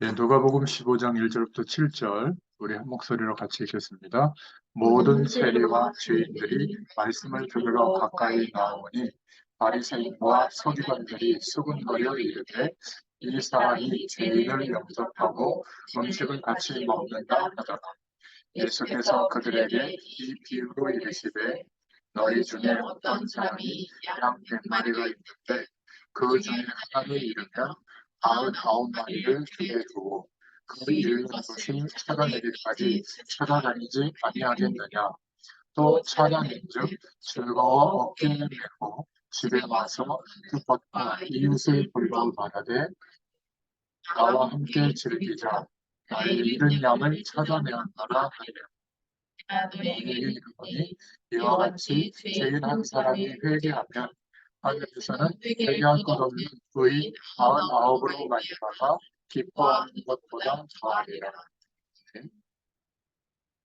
예, 누가복음 15장 1절부터 7절 우리 한 목소리로 같이 읽겠습니다. 모든 모든 세리와 죄인들이 말씀을 들으러 가까이 나오니 바리새인과 서기관들이 수군거려 이르되 이 사람이 죄인을 영접하고 음식을 같이 먹는다 하더라. 예수께서 그들에게 이 비유로 이르시되 너희 중에 어떤 사람이 양 100마리가 있는데 그 중에 하나를 잃으면 99마리를 주게 두고 그 잃는 것을 찾아내기까지 찾아다니지 아니하겠느냐. 또 찾아낸즉 즐거워 어깨에 메고 집에 와서 그것과 이웃의 돌보을 받아되 나와 함께 즐기자. 나의 잃은 양을 찾아내었노라 하리라. 너희에게 이르노니 이와 같이 죄인 한 사람이 회개하면 하늘에서는 회개할 것 없는 의인 99으로 말미암아 기뻐하는 것보다 더하리라.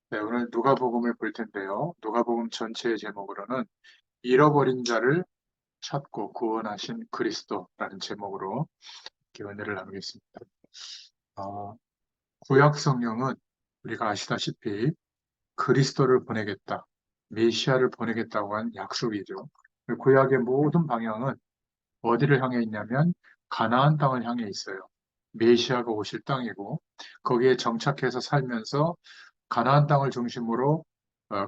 네, 오늘 누가복음을 볼 텐데요. 누가복음 전체의 제목으로는 잃어버린 자를 찾고 구원하신 그리스도라는 제목으로 이렇게 은혜를 나누겠습니다. 어, 구약 성경은 우리가 아시다시피 그리스도를 보내겠다, 메시아를 보내겠다고 한 약속이죠. 구약의 모든 방향은 어디를 향해 있냐면 가나안 땅을 향해 있어요. 메시아가 오실 땅이고 거기에 정착해서 살면서 가나안 땅을 중심으로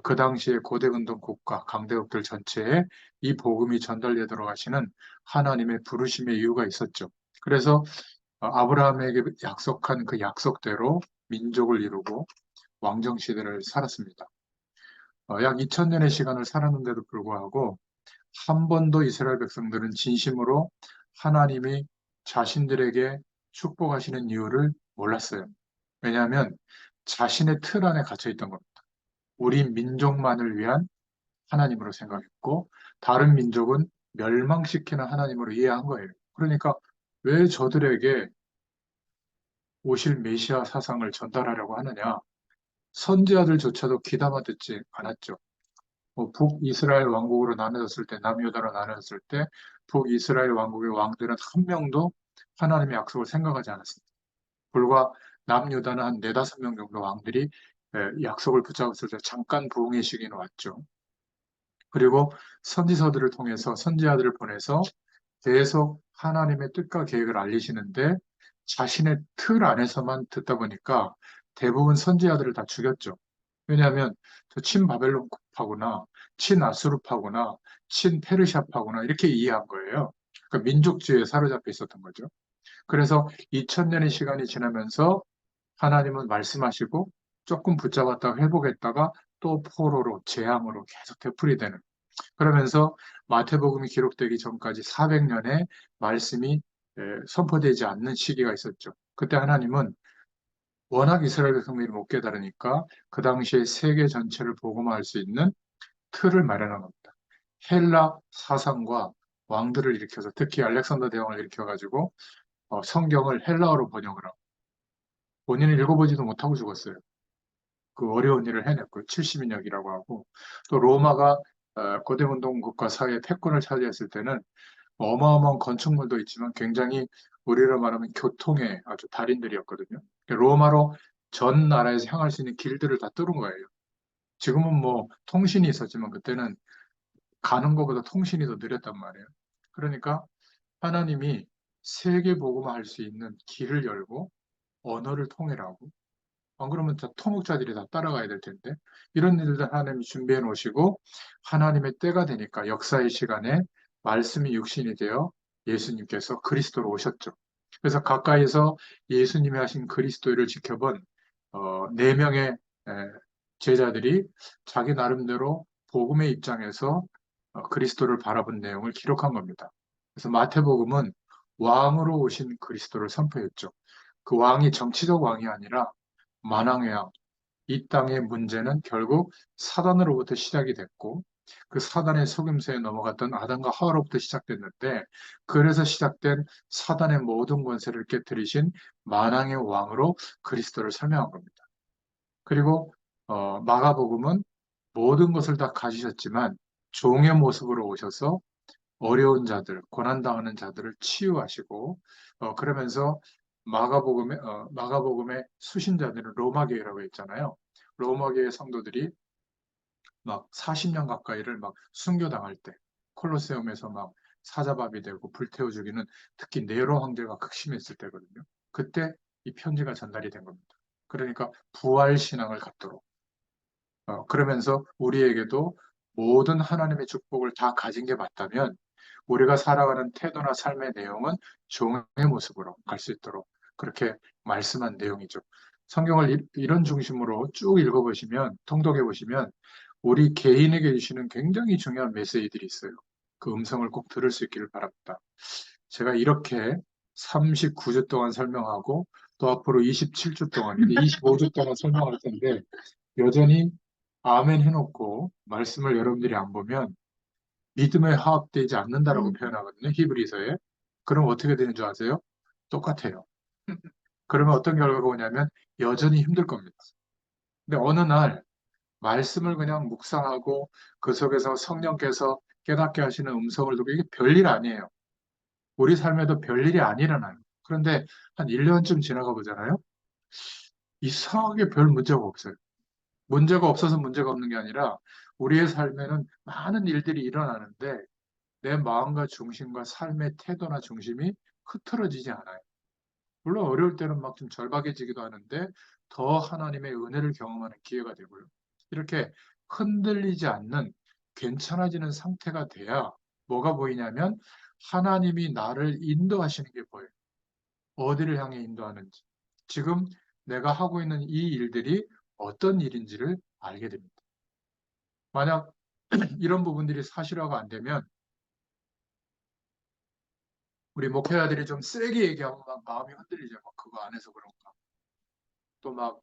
그 당시에 고대 근동 국가 강대국들 전체에 이 복음이 전달되도록 하시는 하나님의 부르심의 이유가 있었죠. 그래서 아브라함에게 약속한 그 약속대로 민족을 이루고 왕정 시대를 살았습니다. 약 2000년의 시간을 살았는데도 불구하고 한 번도 이스라엘 백성들은 진심으로 하나님이 자신들에게 축복하시는 이유를 몰랐어요. 왜냐하면 자신의 틀 안에 갇혀 있던 겁니다. 우리 민족만을 위한 하나님으로 생각했고 다른 민족은 멸망시키는 하나님으로 이해한 거예요. 그러니까 왜 저들에게 오실 메시아 사상을 전달하려고 하느냐? 선지자들조차도 귀담아 듣지 않았죠. 북이스라엘 왕국으로 나눠졌을 때, 남유다로 나눠졌을 때, 북이스라엘 왕국의 왕들은 한 명도 하나님의 약속을 생각하지 않았습니다. 불과 남유다는 한 네다섯 명 정도 왕들이 약속을 붙잡았을 때 잠깐 부흥의 시기는 왔죠. 그리고 선지서들을 통해서 선지자들을 보내서 계속 하나님의 뜻과 계획을 알리시는데 자신의 틀 안에서만 듣다 보니까 대부분 선지자들을 다 죽였죠. 왜냐하면 저 친바벨론파구나, 친아수르파구나, 친페르시아파구나 이렇게 이해한 거예요. 그러니까 민족주의에 사로잡혀 있었던 거죠. 그래서 2000년의 시간이 지나면서 하나님은 말씀하시고 조금 붙잡았다가 회복했다가 또 포로로 재앙으로 계속 되풀이되는 그러면서 마태복음이 기록되기 전까지 400년의 말씀이 선포되지 않는 시기가 있었죠. 그때 하나님은 워낙 이스라엘 백성들이 못 깨달으니까 그 당시에 세계 전체를 복음화할 수 있는 틀을 마련한 겁니다. 헬라 사상과 왕들을 일으켜서 특히 알렉산더 대왕을 일으켜가지고 성경을 헬라어로 번역을 하고 본인은 읽어보지도 못하고 죽었어요. 그 어려운 일을 해냈고 70인역이라고 하고 또 로마가 고대운동국가 사회의 패권을 차지했을 때는 어마어마한 건축물도 있지만 굉장히 우리로 말하면 교통의 아주 달인들이었거든요. 로마로 전 나라에서 향할 수 있는 길들을 다 뚫은 거예요. 지금은 뭐 통신이 있었지만 그때는 가는 것보다 통신이 더 느렸단 말이에요. 그러니까 하나님이 세계 복음화할 수 있는 길을 열고 언어를 통일하고 안 그러면 다 통역자들이 다 따라가야 될 텐데 이런 일들 하나님이 준비해 놓으시고 하나님의 때가 되니까 역사의 시간에 말씀이 육신이 되어 예수님께서 그리스도로 오셨죠. 그래서 가까이서 예수님이 하신 그리스도를 지켜본 네 명의 제자들이 자기 나름대로 복음의 입장에서 그리스도를 바라본 내용을 기록한 겁니다. 그래서 마태복음은 왕으로 오신 그리스도를 선포했죠. 그 왕이 정치적 왕이 아니라 만왕의 왕, 이 땅의 문제는 결국 사단으로부터 시작이 됐고 그 사단의 속임수에 넘어갔던 아담과 하와로부터 시작됐는데 그래서 시작된 사단의 모든 권세를 깨뜨리신 만왕의 왕으로 그리스도를 설명한 겁니다. 그리고 마가복음은 모든 것을 다 가지셨지만 종의 모습으로 오셔서 어려운 자들, 고난당하는 자들을 치유하시고 그러면서 마가복음의 수신자들은 로마교회라고 했잖아요. 로마교회 성도들이 막 40년 가까이를 막 순교당할 때 콜로세움에서 막 사자밥이 되고 불태워 죽이는 특히 네로 황제가 극심했을 때거든요. 그때 이 편지가 전달이 된 겁니다. 그러니까 부활 신앙을 갖도록 그러면서 우리에게도 모든 하나님의 축복을 다 가진 게 맞다면 우리가 살아가는 태도나 삶의 내용은 종의 모습으로 갈 수 있도록 그렇게 말씀한 내용이죠. 성경을 이런 중심으로 쭉 읽어보시면, 통독해 보시면 우리 개인에게 주시는 굉장히 중요한 메시지들이 있어요. 그 음성을 꼭 들을 수 있기를 바랍니다. 제가 이렇게 39주 동안 설명하고 또 앞으로 27주 동안, 이제 25주 동안 설명할 텐데 여전히 아멘 해놓고 말씀을 여러분들이 안 보면 믿음에 화합되지 않는다라고 표현하거든요. 히브리서에. 그럼 어떻게 되는 줄 아세요? 똑같아요. 그러면 어떤 결과가 오냐면 여전히 힘들 겁니다. 근데 어느 날 말씀을 그냥 묵상하고 그 속에서 성령께서 깨닫게 하시는 음성을 듣고 이게 별일 아니에요. 우리 삶에도 별일이 안 일어나요. 그런데 한 1년쯤 지나가 보잖아요. 이상하게 별 문제가 없어요. 문제가 없어서 문제가 없는 게 아니라 우리의 삶에는 많은 일들이 일어나는데 내 마음과 중심과 삶의 태도나 중심이 흐트러지지 않아요. 물론 어려울 때는 막 좀 절박해지기도 하는데 더 하나님의 은혜를 경험하는 기회가 되고요. 이렇게 흔들리지 않는 괜찮아지는 상태가 돼야 뭐가 보이냐면 하나님이 나를 인도하시는 게 보여요. 어디를 향해 인도하는지. 지금 내가 하고 있는 이 일들이 어떤 일인지를 알게 됩니다. 만약 이런 부분들이 사실화가 안 되면 우리 목회자들이 좀 세게 얘기하면 막 마음이 흔들리죠. 막 그거 안 해서 그런가. 또 막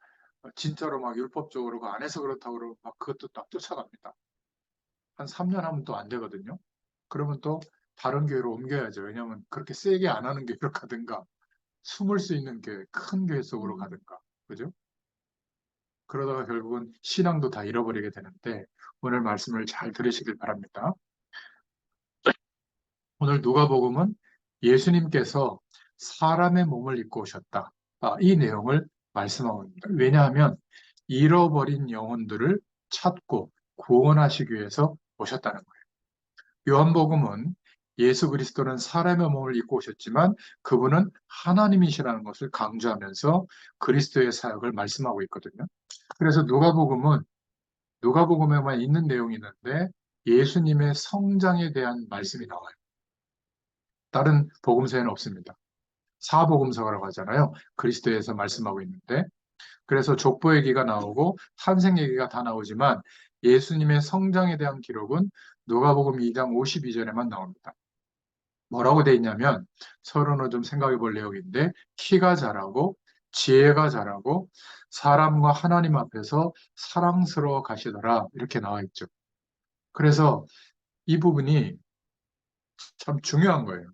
진짜로 막 율법적으로 그거 안 해서 그렇다고 그러고 막 그것도 딱 쫓아갑니다. 한 3년 하면 또 안 되거든요. 그러면 또 다른 교회로 옮겨야죠. 왜냐하면 그렇게 세게 안 하는 교회로 가든가 숨을 수 있는 교회, 큰 교회 속으로 가든가. 그죠? 그러다가 결국은 신앙도 다 잃어버리게 되는데 오늘 말씀을 잘 들으시길 바랍니다. 오늘 누가복음은 예수님께서 사람의 몸을 입고 오셨다. 이 내용을 말씀하고 있습니다. 왜냐하면 잃어버린 영혼들을 찾고 구원하시기 위해서 오셨다는 거예요. 요한복음은 예수 그리스도는 사람의 몸을 입고 오셨지만 그분은 하나님이시라는 것을 강조하면서 그리스도의 사역을 말씀하고 있거든요. 그래서 누가복음에만 있는 내용이 있는데 예수님의 성장에 대한 말씀이 나와요. 다른 복음서에는 없습니다. 사복음서라고 하잖아요. 그리스도에서 말씀하고 있는데 그래서 족보 얘기가 나오고 탄생 얘기가 다 나오지만 예수님의 성장에 대한 기록은 누가복음 2장 52절에만 나옵니다. 뭐라고 돼 있냐면 서론을 좀 생각해 볼 내용인데 키가 자라고 지혜가 자라고 사람과 하나님 앞에서 사랑스러워 가시더라 이렇게 나와 있죠. 그래서 이 부분이 참 중요한 거예요.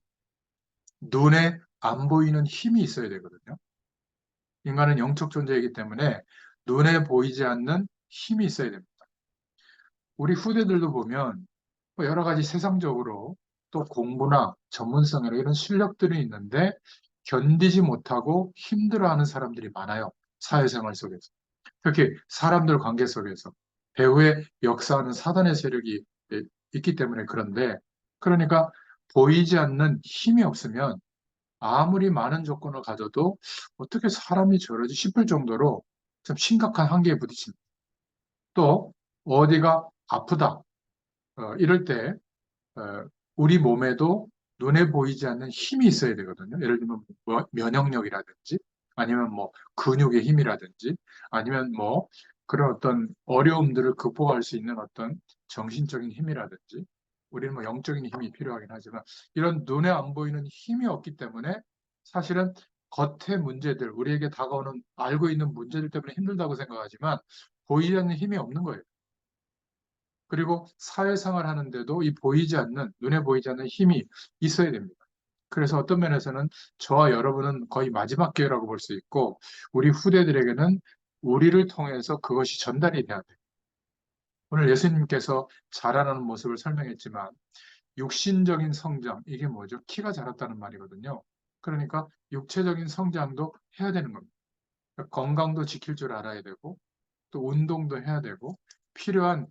눈에 안 보이는 힘이 있어야 되거든요. 인간은 영적 존재이기 때문에 눈에 보이지 않는 힘이 있어야 됩니다. 우리 후대들도 보면 뭐 여러 가지 세상적으로 또 공부나 전문성이나 이런 실력들이 있는데 견디지 못하고 힘들어하는 사람들이 많아요. 사회생활 속에서. 특히 사람들 관계 속에서. 배후에 역사하는 사단의 세력이 있기 때문에 그런데 그러니까 보이지 않는 힘이 없으면 아무리 많은 조건을 가져도 어떻게 사람이 저러지 싶을 정도로 좀 심각한 한계에 부딪힙니다. 또 어디가 아프다 이럴 때 우리 몸에도 눈에 보이지 않는 힘이 있어야 되거든요. 예를 들면 뭐 면역력이라든지 아니면 뭐 근육의 힘이라든지 아니면 뭐 그런 어떤 어려움들을 극복할 수 있는 어떤 정신적인 힘이라든지 우리는 뭐 영적인 힘이 필요하긴 하지만 이런 눈에 안 보이는 힘이 없기 때문에 사실은 겉의 문제들, 우리에게 다가오는 알고 있는 문제들 때문에 힘들다고 생각하지만 보이지 않는 힘이 없는 거예요. 그리고 사회생활 하는데도 이 보이지 않는, 눈에 보이지 않는 힘이 있어야 됩니다. 그래서 어떤 면에서는 저와 여러분은 거의 마지막 기회라고 볼 수 있고, 우리 후대들에게는 우리를 통해서 그것이 전달이 돼야 돼요. 오늘 예수님께서 자라나는 모습을 설명했지만, 육신적인 성장, 이게 뭐죠? 키가 자랐다는 말이거든요. 그러니까 육체적인 성장도 해야 되는 겁니다. 그러니까 건강도 지킬 줄 알아야 되고 또 운동도 해야 되고 필요한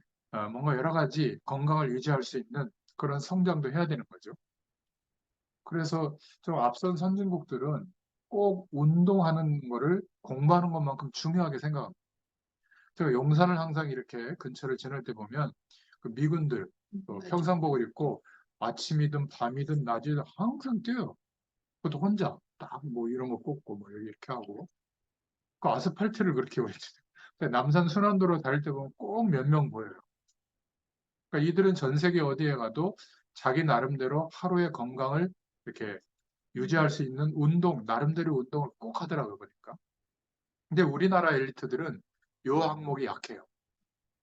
뭔가 여러 가지 건강을 유지할 수 있는 그런 성장도 해야 되는 거죠. 그래서 좀 앞선 선진국들은 꼭 운동하는 거를 공부하는 것만큼 중요하게 생각합니다. 제가 용산을 항상 이렇게 근처를 지날 때 보면 그 미군들 평상복을 입고 아침이든 밤이든 낮이든 항상 뛰어요. 그것도 혼자 딱 뭐 이런 거 꽂고 뭐 이렇게 하고 그 아스팔트를 그렇게 오래 뛰어요. 남산 순환도로 다닐 때 보면 꼭 몇 명 보여요. 그러니까 이들은 전 세계 어디에 가도 자기 나름대로 하루의 건강을 이렇게 유지할 수 있는 운동, 나름대로 운동을 꼭 하더라고요, 보니까. 근데 우리나라 엘리트들은 요 항목이 약해요.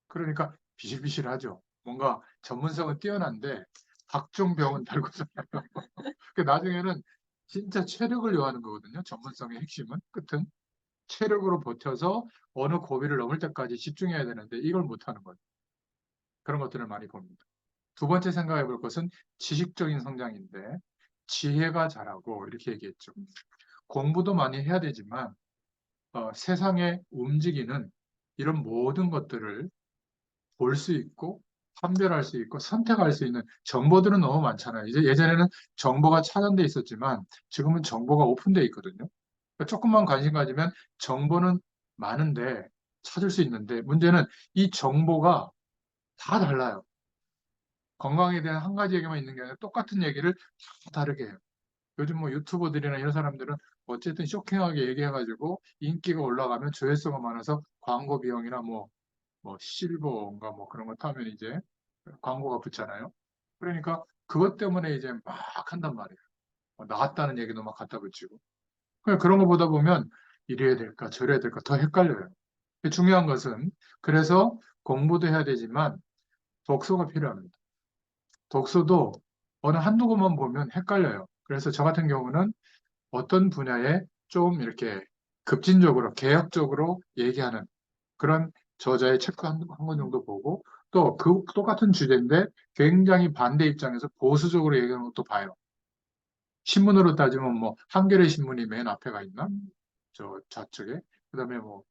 그러니까 비실비실하죠. 뭔가 전문성은 뛰어난데 각종 병은 달고 살아요. 그 나중에는 진짜 체력을 요하는 거거든요. 전문성의 핵심은 끝은 체력으로 버텨서 어느 고비를 넘을 때까지 집중해야 되는데 이걸 못하는 거예요. 그런 것들을 많이 봅니다. 두 번째 생각해 볼 것은 지식적인 성장인데 지혜가 자라고 이렇게 얘기했죠. 공부도 많이 해야 되지만 세상에 움직이는 이런 모든 것들을 볼 수 있고 판별할 수 있고 선택할 수 있는 정보들은 너무 많잖아요. 이제 예전에는 정보가 차단돼 있었지만 지금은 정보가 오픈돼 있거든요. 그러니까 조금만 관심 가지면 정보는 많은데 찾을 수 있는데 문제는 이 정보가 다 달라요. 건강에 대한 한 가지 얘기만 있는 게 아니라 똑같은 얘기를 다 다르게 해요. 요즘 뭐 유튜버들이나 이런 사람들은 어쨌든 쇼킹하게 얘기해가지고 인기가 올라가면 조회수가 많아서 광고 비용이나 뭐 실버인가 뭐 그런 거 타면 이제 광고가 붙잖아요. 그러니까 그것 때문에 이제 막 한단 말이에요. 나왔다는 얘기도 막 갖다 붙이고. 그런 거 보다 보면 이래야 될까 저래야 될까 더 헷갈려요. 중요한 것은 그래서 공부도 해야 되지만 독서가 필요합니다. 독서도 어느 한두 권만 보면 권헷갈려요. 그래서 저 같은 경우는 어떤 분야에 좀 이렇게 급진적으로 개혁적으로 얘기하는 그런 저자의 책 한 권 정도 보고 또 그 똑같은 주제인데 굉장히 반대 입장에서 보수적으로 얘기하는 것도 봐요. 신문으로 따지면 뭐 한겨레 신문이 맨 앞에 가 있나? 저 좌측에. 그다음에 뭐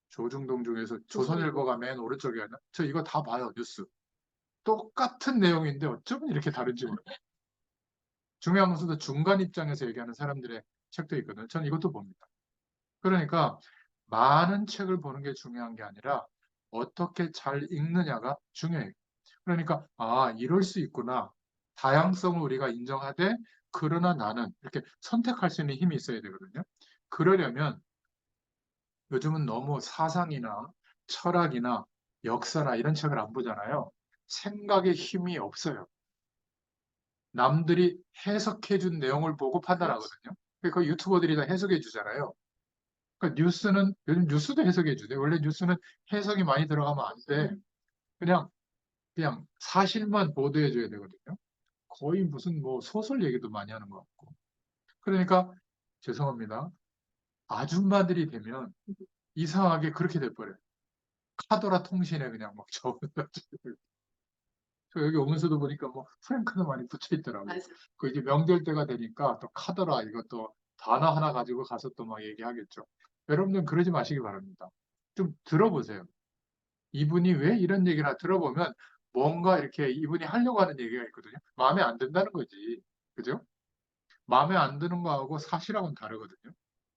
조중동 중에서 조선일보가 맨 오른쪽에 있나? 저 이거 다 봐요, 뉴스. 똑같은 내용인데 어쩌면 이렇게 다른지 모르겠어요. 중요한 것은 중간 입장에서 얘기하는 사람들의 책도 있거든요. 저는 이것도 봅니다. 그러니까 많은 책을 보는 게 중요한 게 아니라 어떻게 잘 읽느냐가 중요해요. 그러니까 이럴 수 있구나. 다양성을 우리가 인정하되 그러나 나는 이렇게 선택할 수 있는 힘이 있어야 되거든요. 그러려면 요즘은 너무 사상이나 철학이나 역사나 이런 책을 안 보잖아요. 생각의 힘이 없어요. 남들이 해석해 준 내용을 보고 판단하거든요. 그 유튜버들이 다 해석해 주잖아요. 그러니까 뉴스는 요즘 뉴스도 해석해 주세요. 원래 뉴스는 해석이 많이 들어가면 안 돼. 그냥 사실만 보도해 줘야 되거든요. 거의 무슨 뭐 소설 얘기도 많이 하는 것 같고. 그러니까 죄송합니다. 아줌마들이 되면 이상하게 그렇게 돼버려요. 카더라 통신에 그냥 막 적어가지고. 저 여기 오면서도 보니까 뭐 프랭크도 많이 붙여 있더라고요. 맞아요. 그 이제 명절 때가 되니까 또 카더라 이것도 단어 하나 가지고 가서 또 막 얘기하겠죠. 여러분들 그러지 마시기 바랍니다. 좀 들어보세요. 이분이 왜 이런 얘기를 들어보면 뭔가 이렇게 이분이 하려고 하는 얘기가 있거든요. 마음에 안 든다는 거지. 그죠? 마음에 안 드는 거하고 사실하고는 다르거든요.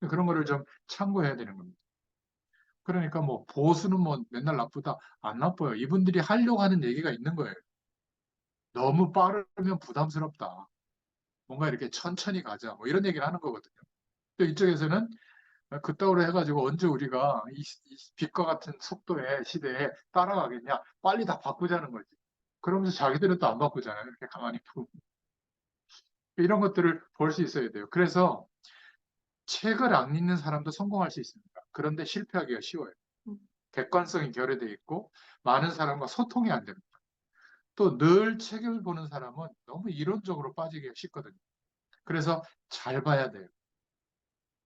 그런 거를 좀 참고해야 되는 겁니다. 그러니까 뭐 보수는 뭐 맨날 나쁘다. 안 나빠요. 이분들이 하려고 하는 얘기가 있는 거예요. 너무 빠르면 부담스럽다. 뭔가 이렇게 천천히 가자. 뭐 이런 얘기를 하는 거거든요. 또 이쪽에서는 그따구로 해가지고 언제 우리가 이 빛과 같은 속도의 시대에 따라가겠냐. 빨리 다 바꾸자는 거지. 그러면서 자기들은 또 안 바꾸잖아요. 이렇게 가만히 보면. 이런 것들을 볼 수 있어야 돼요. 그래서 책을 안 읽는 사람도 성공할 수 있습니다. 그런데 실패하기가 쉬워요. 객관성이 결여되어 있고 많은 사람과 소통이 안 됩니다. 또 늘 책을 보는 사람은 너무 이론적으로 빠지기가 쉽거든요. 그래서 잘 봐야 돼요.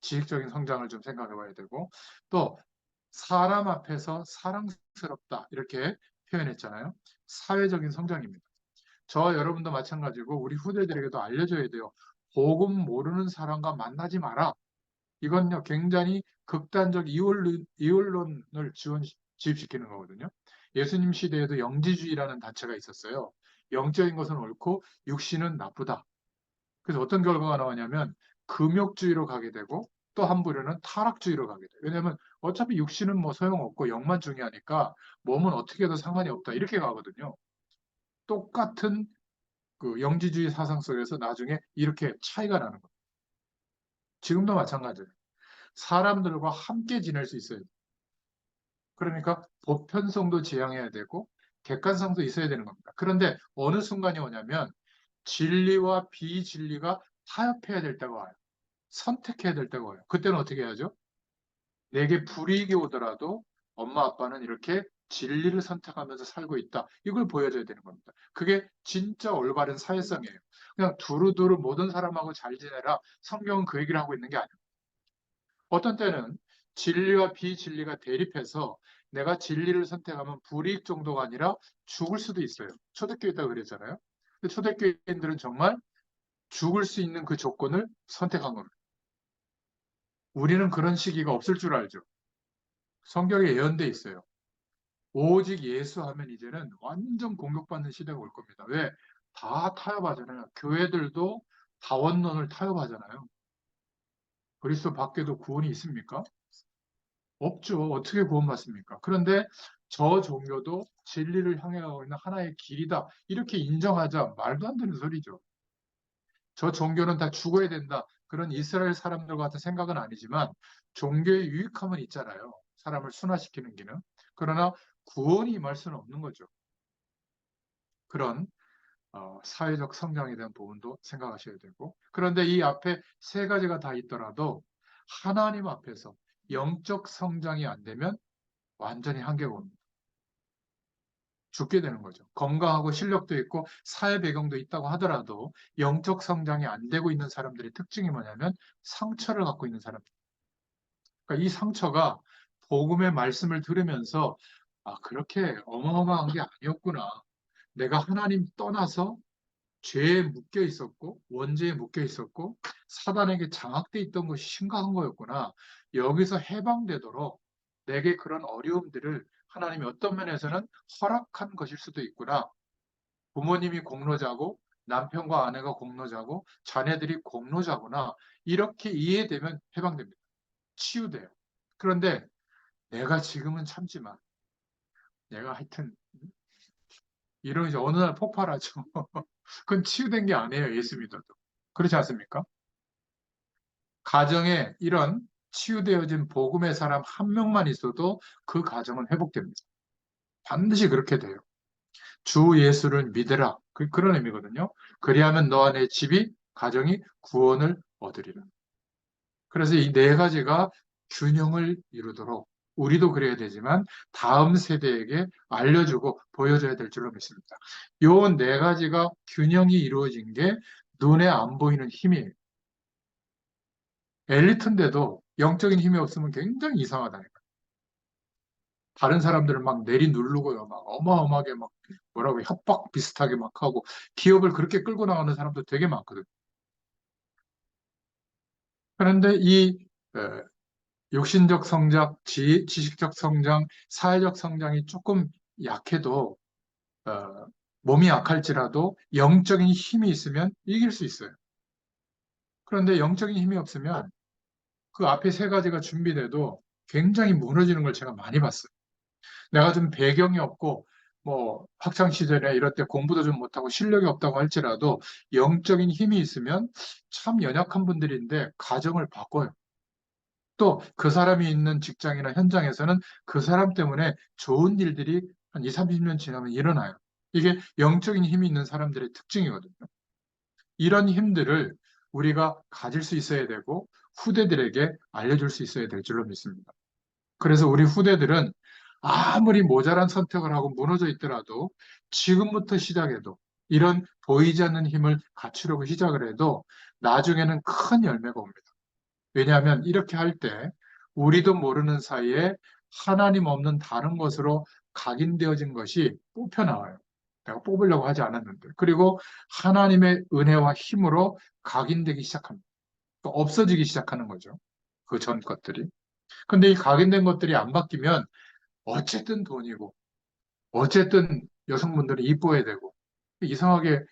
지식적인 성장을 좀 생각해 봐야 되고 또 사람 앞에서 사랑스럽다 이렇게 표현했잖아요. 사회적인 성장입니다. 저와 여러분도 마찬가지고 우리 후대들에게도 알려줘야 돼요. 복음 모르는 사람과 만나지 마라. 이건요, 굉장히 극단적 이율론을 주입시키는 거거든요. 예수님 시대에도 영지주의라는 단체가 있었어요. 영적인 것은 옳고 육신은 나쁘다. 그래서 어떤 결과가 나오냐면 금욕주의로 가게 되고 또 한 부류는 타락주의로 가게 돼요. 왜냐하면 어차피 육신은 뭐 소용없고 영만 중요하니까 몸은 어떻게 해도 상관이 없다. 이렇게 가거든요. 똑같은 그 영지주의 사상 속에서 나중에 이렇게 차이가 나는 거예요. 지금도 마찬가지예요. 사람들과 함께 지낼 수 있어요. 그러니까 보편성도 지향해야 되고 객관성도 있어야 되는 겁니다. 그런데 어느 순간이 오냐면 진리와 비진리가 타협해야 될 때가 와요. 선택해야 될 때가 와요. 그때는 어떻게 해야죠? 내게 불이익이 오더라도 엄마 아빠는 이렇게 진리를 선택하면서 살고 있다. 이걸 보여줘야 되는 겁니다. 그게 진짜 올바른 사회성이에요. 그냥 두루두루 모든 사람하고 잘 지내라. 성경은 그 얘기를 하고 있는 게 아니에요. 어떤 때는 진리와 비진리가 대립해서 내가 진리를 선택하면 불이익 정도가 아니라 죽을 수도 있어요. 초대교회 있다고 그랬잖아요. 근데 초대교회인들은 정말 죽을 수 있는 그 조건을 선택한 겁니다. 우리는 그런 시기가 없을 줄 알죠. 성경에 예언돼 있어요. 오직 예수 하면 이제는 완전 공격받는 시대가 올 겁니다. 왜? 다 타협하잖아요. 교회들도 다원론을 타협하잖아요. 그리스도 밖에도 구원이 있습니까? 없죠. 어떻게 구원받습니까? 그런데 저 종교도 진리를 향해 가고 있는 하나의 길이다. 이렇게 인정하자 말도 안 되는 소리죠. 저 종교는 다 죽어야 된다. 그런 이스라엘 사람들 같은 생각은 아니지만 종교의 유익함은 있잖아요. 사람을 순화시키는 기능. 그러나 구원이 임할 수는 없는 거죠. 그런 사회적 성장에 대한 부분도 생각하셔야 되고. 그런데 이 앞에 세 가지가 다 있더라도 하나님 앞에서 영적 성장이 안 되면 완전히 한계가 옵니다. 죽게 되는 거죠. 건강하고 실력도 있고 사회 배경도 있다고 하더라도 영적 성장이 안 되고 있는 사람들의 특징이 뭐냐면 상처를 갖고 있는 사람들. 그러니까 이 상처가 복음의 말씀을 들으면서 아, 그렇게 어마어마한 게 아니었구나. 내가 하나님 떠나서 죄에 묶여 있었고 원죄에 묶여 있었고 사단에게 장악돼 있던 것이 심각한 거였구나. 여기서 해방되도록 내게 그런 어려움들을 하나님이 어떤 면에서는 허락한 것일 수도 있구나. 부모님이 공로자고 남편과 아내가 공로자고 자녀들이 공로자구나. 이렇게 이해되면 해방됩니다. 치유돼요. 그런데 내가 지금은 참지만 내가 하여튼 이러면 이제 어느 날 폭발하죠. 그건 치유된 게 아니에요. 예수 믿어도. 그렇지 않습니까? 가정에 이런 치유되어진 복음의 사람 한 명만 있어도 그 가정은 회복됩니다. 반드시 그렇게 돼요. 주 예수를 믿으라. 그런 의미거든요. 그리하면 너와 내 집이, 가정이 구원을 얻으리라. 그래서 이 네 가지가 균형을 이루도록 우리도 그래야 되지만 다음 세대에게 알려주고 보여줘야 될 줄로 믿습니다. 요 네 가지가 균형이 이루어진 게 눈에 안 보이는 힘이에요. 엘리트인데도 영적인 힘이 없으면 굉장히 이상하다니까. 다른 사람들을 막 내리누르고요. 막 어마어마하게 막 뭐라고 협박 비슷하게 막 하고 기업을 그렇게 끌고 나가는 사람도 되게 많거든요. 그런데 이 육신적 성장, 지식적 성장, 사회적 성장이 조금 약해도 어, 몸이 약할지라도 영적인 힘이 있으면 이길 수 있어요. 그런데 영적인 힘이 없으면 그 앞에 세 가지가 준비돼도 굉장히 무너지는 걸 제가 많이 봤어요. 내가 좀 배경이 없고 뭐 학창 시절에 이럴 때 공부도 좀 못하고 실력이 없다고 할지라도 영적인 힘이 있으면 참 연약한 분들인데 가정을 바꿔요. 또 그 사람이 있는 직장이나 현장에서는 그 사람 때문에 좋은 일들이 한 2, 30년 지나면 일어나요. 이게 영적인 힘이 있는 사람들의 특징이거든요. 이런 힘들을 우리가 가질 수 있어야 되고 후대들에게 알려줄 수 있어야 될 줄로 믿습니다. 그래서 우리 후대들은 아무리 모자란 선택을 하고 무너져 있더라도 지금부터 시작해도 이런 보이지 않는 힘을 갖추려고 시작을 해도 나중에는 큰 열매가 옵니다. 왜냐하면 이렇게 할 때 우리도 모르는 사이에 하나님 없는 다른 것으로 각인되어진 것이 뽑혀 나와요. 내가 뽑으려고 하지 않았는데. 그리고 하나님의 은혜와 힘으로 각인되기 시작합니다. 그러니까 없어지기 시작하는 거죠. 그 전 것들이. 근데 이 각인된 것들이 안 바뀌면 어쨌든 돈이고, 어쨌든 여성분들이 이뻐야 되고, 이상하게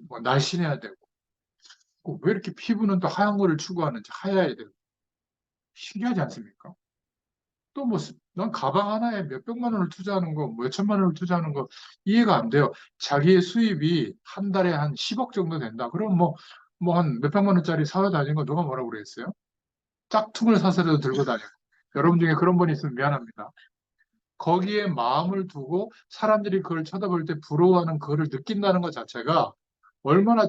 뭐 날씬해야 되고, 왜 이렇게 피부는 또 하얀 거를 추구하는지 하얘야 되고, 신기하지 않습니까? 또 뭐, 난 가방 하나에 몇백만 원을 투자하는 거, 뭐 몇천만 원을 투자하는 거 이해가 안 돼요. 자기의 수입이 한 달에 한 10억 정도 된다. 그럼 뭐 한 몇백만 원짜리 사러 다니는 거 누가 뭐라고 그랬어요? 짝퉁을 사서라도 들고 다니고. 여러분 중에 그런 분이 있으면 미안합니다. 거기에 마음을 두고 사람들이 그걸 쳐다볼 때 부러워하는 그거를 느낀다는 것 자체가 얼마나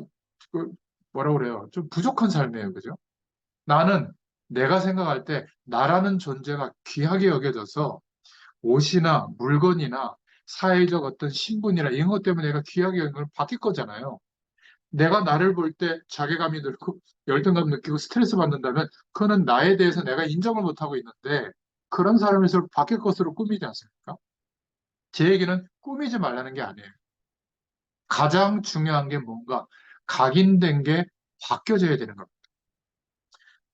그 뭐라 그래요? 좀 부족한 삶이에요. 그죠? 나는 내가 생각할 때 나라는 존재가 귀하게 여겨져서 옷이나 물건이나 사회적 어떤 신분이나 이런 것 때문에 내가 귀하게 여기는 걸 바뀔 거잖아요. 내가 나를 볼 때 자괴감이 들고 열등감 느끼고 스트레스 받는다면 그거는 나에 대해서 내가 인정을 못하고 있는데 그런 사람일수록 바뀔 것으로 꾸미지 않습니까? 제 얘기는 꾸미지 말라는 게 아니에요. 가장 중요한 게 뭔가 각인된 게 바뀌어져야 되는 겁니다.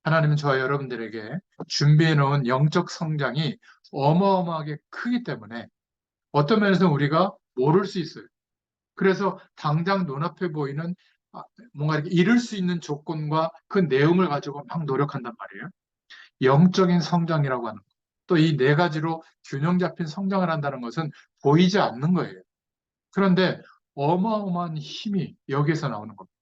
하나님은 저와 여러분들에게 준비해 놓은 영적 성장이 어마어마하게 크기 때문에 어떤 면에서 우리가 모를 수 있어요. 그래서 당장 눈앞에 보이는 뭔가 이렇게 이룰 수 있는 조건과 그 내용을 가지고 막 노력한단 말이에요. 영적인 성장이라고 하는 것. 또 이 네 가지로 균형 잡힌 성장을 한다는 것은 보이지 않는 거예요. 그런데 어마어마한 힘이 여기에서 나오는 겁니다.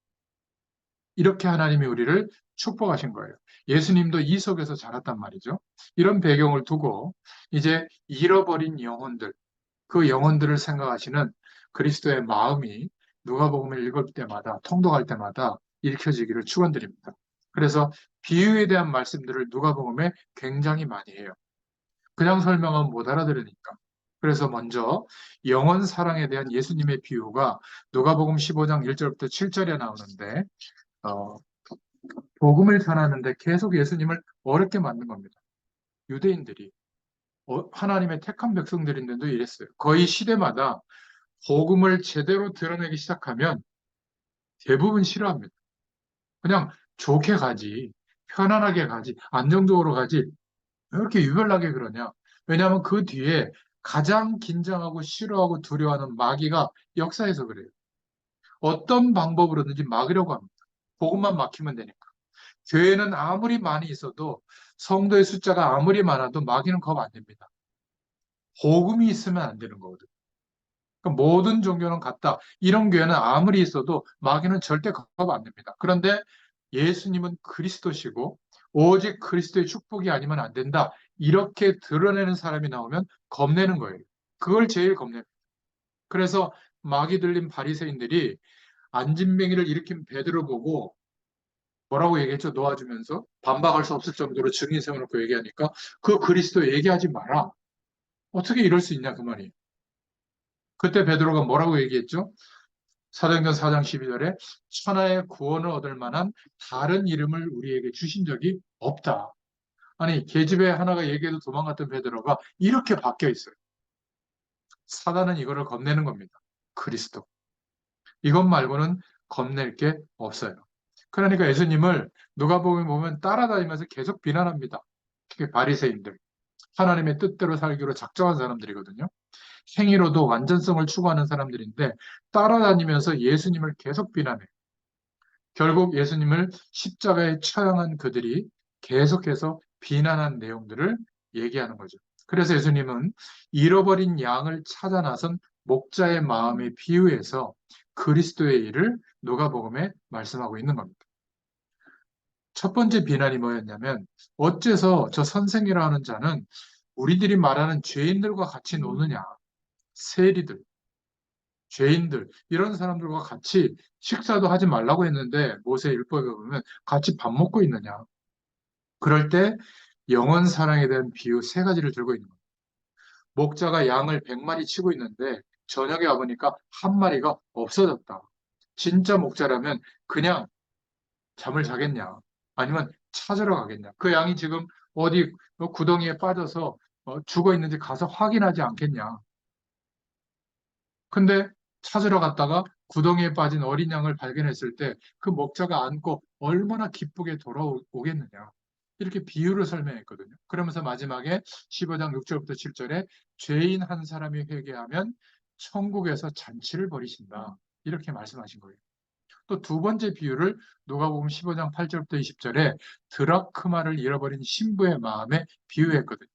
이렇게 하나님이 우리를 축복하신 거예요. 예수님도 이 속에서 자랐단 말이죠. 이런 배경을 두고 이제 잃어버린 영혼들, 그 영혼들을 생각하시는 그리스도의 마음이 누가복음을 읽을 때마다 통독할 때마다 읽혀지기를 축원드립니다. 그래서 비유에 대한 말씀들을 누가복음에 굉장히 많이 해요. 그냥 설명하면 못 알아들으니까. 그래서 먼저 영원 사랑에 대한 예수님의 비유가 누가복음 15장 1절부터 7절에 나오는데 어, 복음을 전하는데 계속 예수님을 어렵게 만든 겁니다. 유대인들이 하나님의 택한 백성들인데도 이랬어요. 거의 시대마다 복음을 제대로 드러내기 시작하면 대부분 싫어합니다. 그냥 좋게 가지, 편안하게 가지, 안정적으로 가지, 왜 이렇게 유별나게 그러냐? 왜냐하면 그 뒤에 가장 긴장하고 싫어하고 두려워하는 마귀가 역사에서 그래요. 어떤 방법으로든지 막으려고 합니다. 복음만 막히면 되니까. 교회는 아무리 많이 있어도 성도의 숫자가 아무리 많아도 마귀는 겁 안 됩니다. 복음이 있으면 안 되는 거거든요. 그러니까 모든 종교는 같다. 이런 교회는 아무리 있어도 마귀는 절대 겁 안 됩니다. 그런데 예수님은 그리스도시고 오직 그리스도의 축복이 아니면 안 된다. 이렇게 드러내는 사람이 나오면 겁내는 거예요. 그걸 제일 겁냅니다. 그래서 마귀 들린 바리새인들이 안진뱅이를 일으킨 베드로 보고 뭐라고 얘기했죠? 놓아주면서 반박할 수 없을 정도로 증인 세워놓고 얘기하니까 그 그리스도 얘기하지 마라. 어떻게 이럴 수 있냐 그 말이. 그때 베드로가 뭐라고 얘기했죠? 사도행전 4장 12절에 천하의 구원을 얻을 만한 다른 이름을 우리에게 주신 적이 없다. 아니 계집애 하나가 얘기해도 도망갔던 베드로가 이렇게 바뀌어 있어요. 사단은 이거를 겁내는 겁니다. 그리스도. 이것 말고는 겁낼 게 없어요. 그러니까 예수님을 누가복음에 보면 따라다니면서 계속 비난합니다. 특히 바리새인들. 하나님의 뜻대로 살기로 작정한 사람들이거든요. 행위로도 완전성을 추구하는 사람들인데 따라다니면서 예수님을 계속 비난해요. 결국 예수님을 십자가에 처형한 그들이 계속해서 비난한 내용들을 얘기하는 거죠. 그래서 예수님은 잃어버린 양을 찾아 나선 목자의 마음에 비유해서 그리스도의 일을 누가복음에 말씀하고 있는 겁니다. 첫 번째 비난이 뭐였냐면 어째서 저 선생이라 하는 자는 우리들이 말하는 죄인들과 같이 노느냐. 세리들, 죄인들 이런 사람들과 같이 식사도 하지 말라고 했는데 모세 율법에 보면 같이 밥 먹고 있느냐. 그럴 때 영원 사랑에 대한 비유 세 가지를 들고 있는 거예요. 목자가 양을 100마리 치고 있는데 저녁에 와보니까 한 마리가 없어졌다. 진짜 목자라면 그냥 잠을 자겠냐? 아니면 찾으러 가겠냐? 그 양이 지금 어디 구덩이에 빠져서 죽어 있는지 가서 확인하지 않겠냐? 근데 찾으러 갔다가 구덩이에 빠진 어린 양을 발견했을 때 그 목자가 안고 얼마나 기쁘게 돌아오겠느냐. 이렇게 비유를 설명했거든요. 그러면서 마지막에 15장 6절부터 7절에 죄인 한 사람이 회개하면 천국에서 잔치를 벌이신다. 이렇게 말씀하신 거예요. 또 두 번째 비유를 누가복음 15장 8절부터 20절에 드라크마를 잃어버린 신부의 마음에 비유했거든요.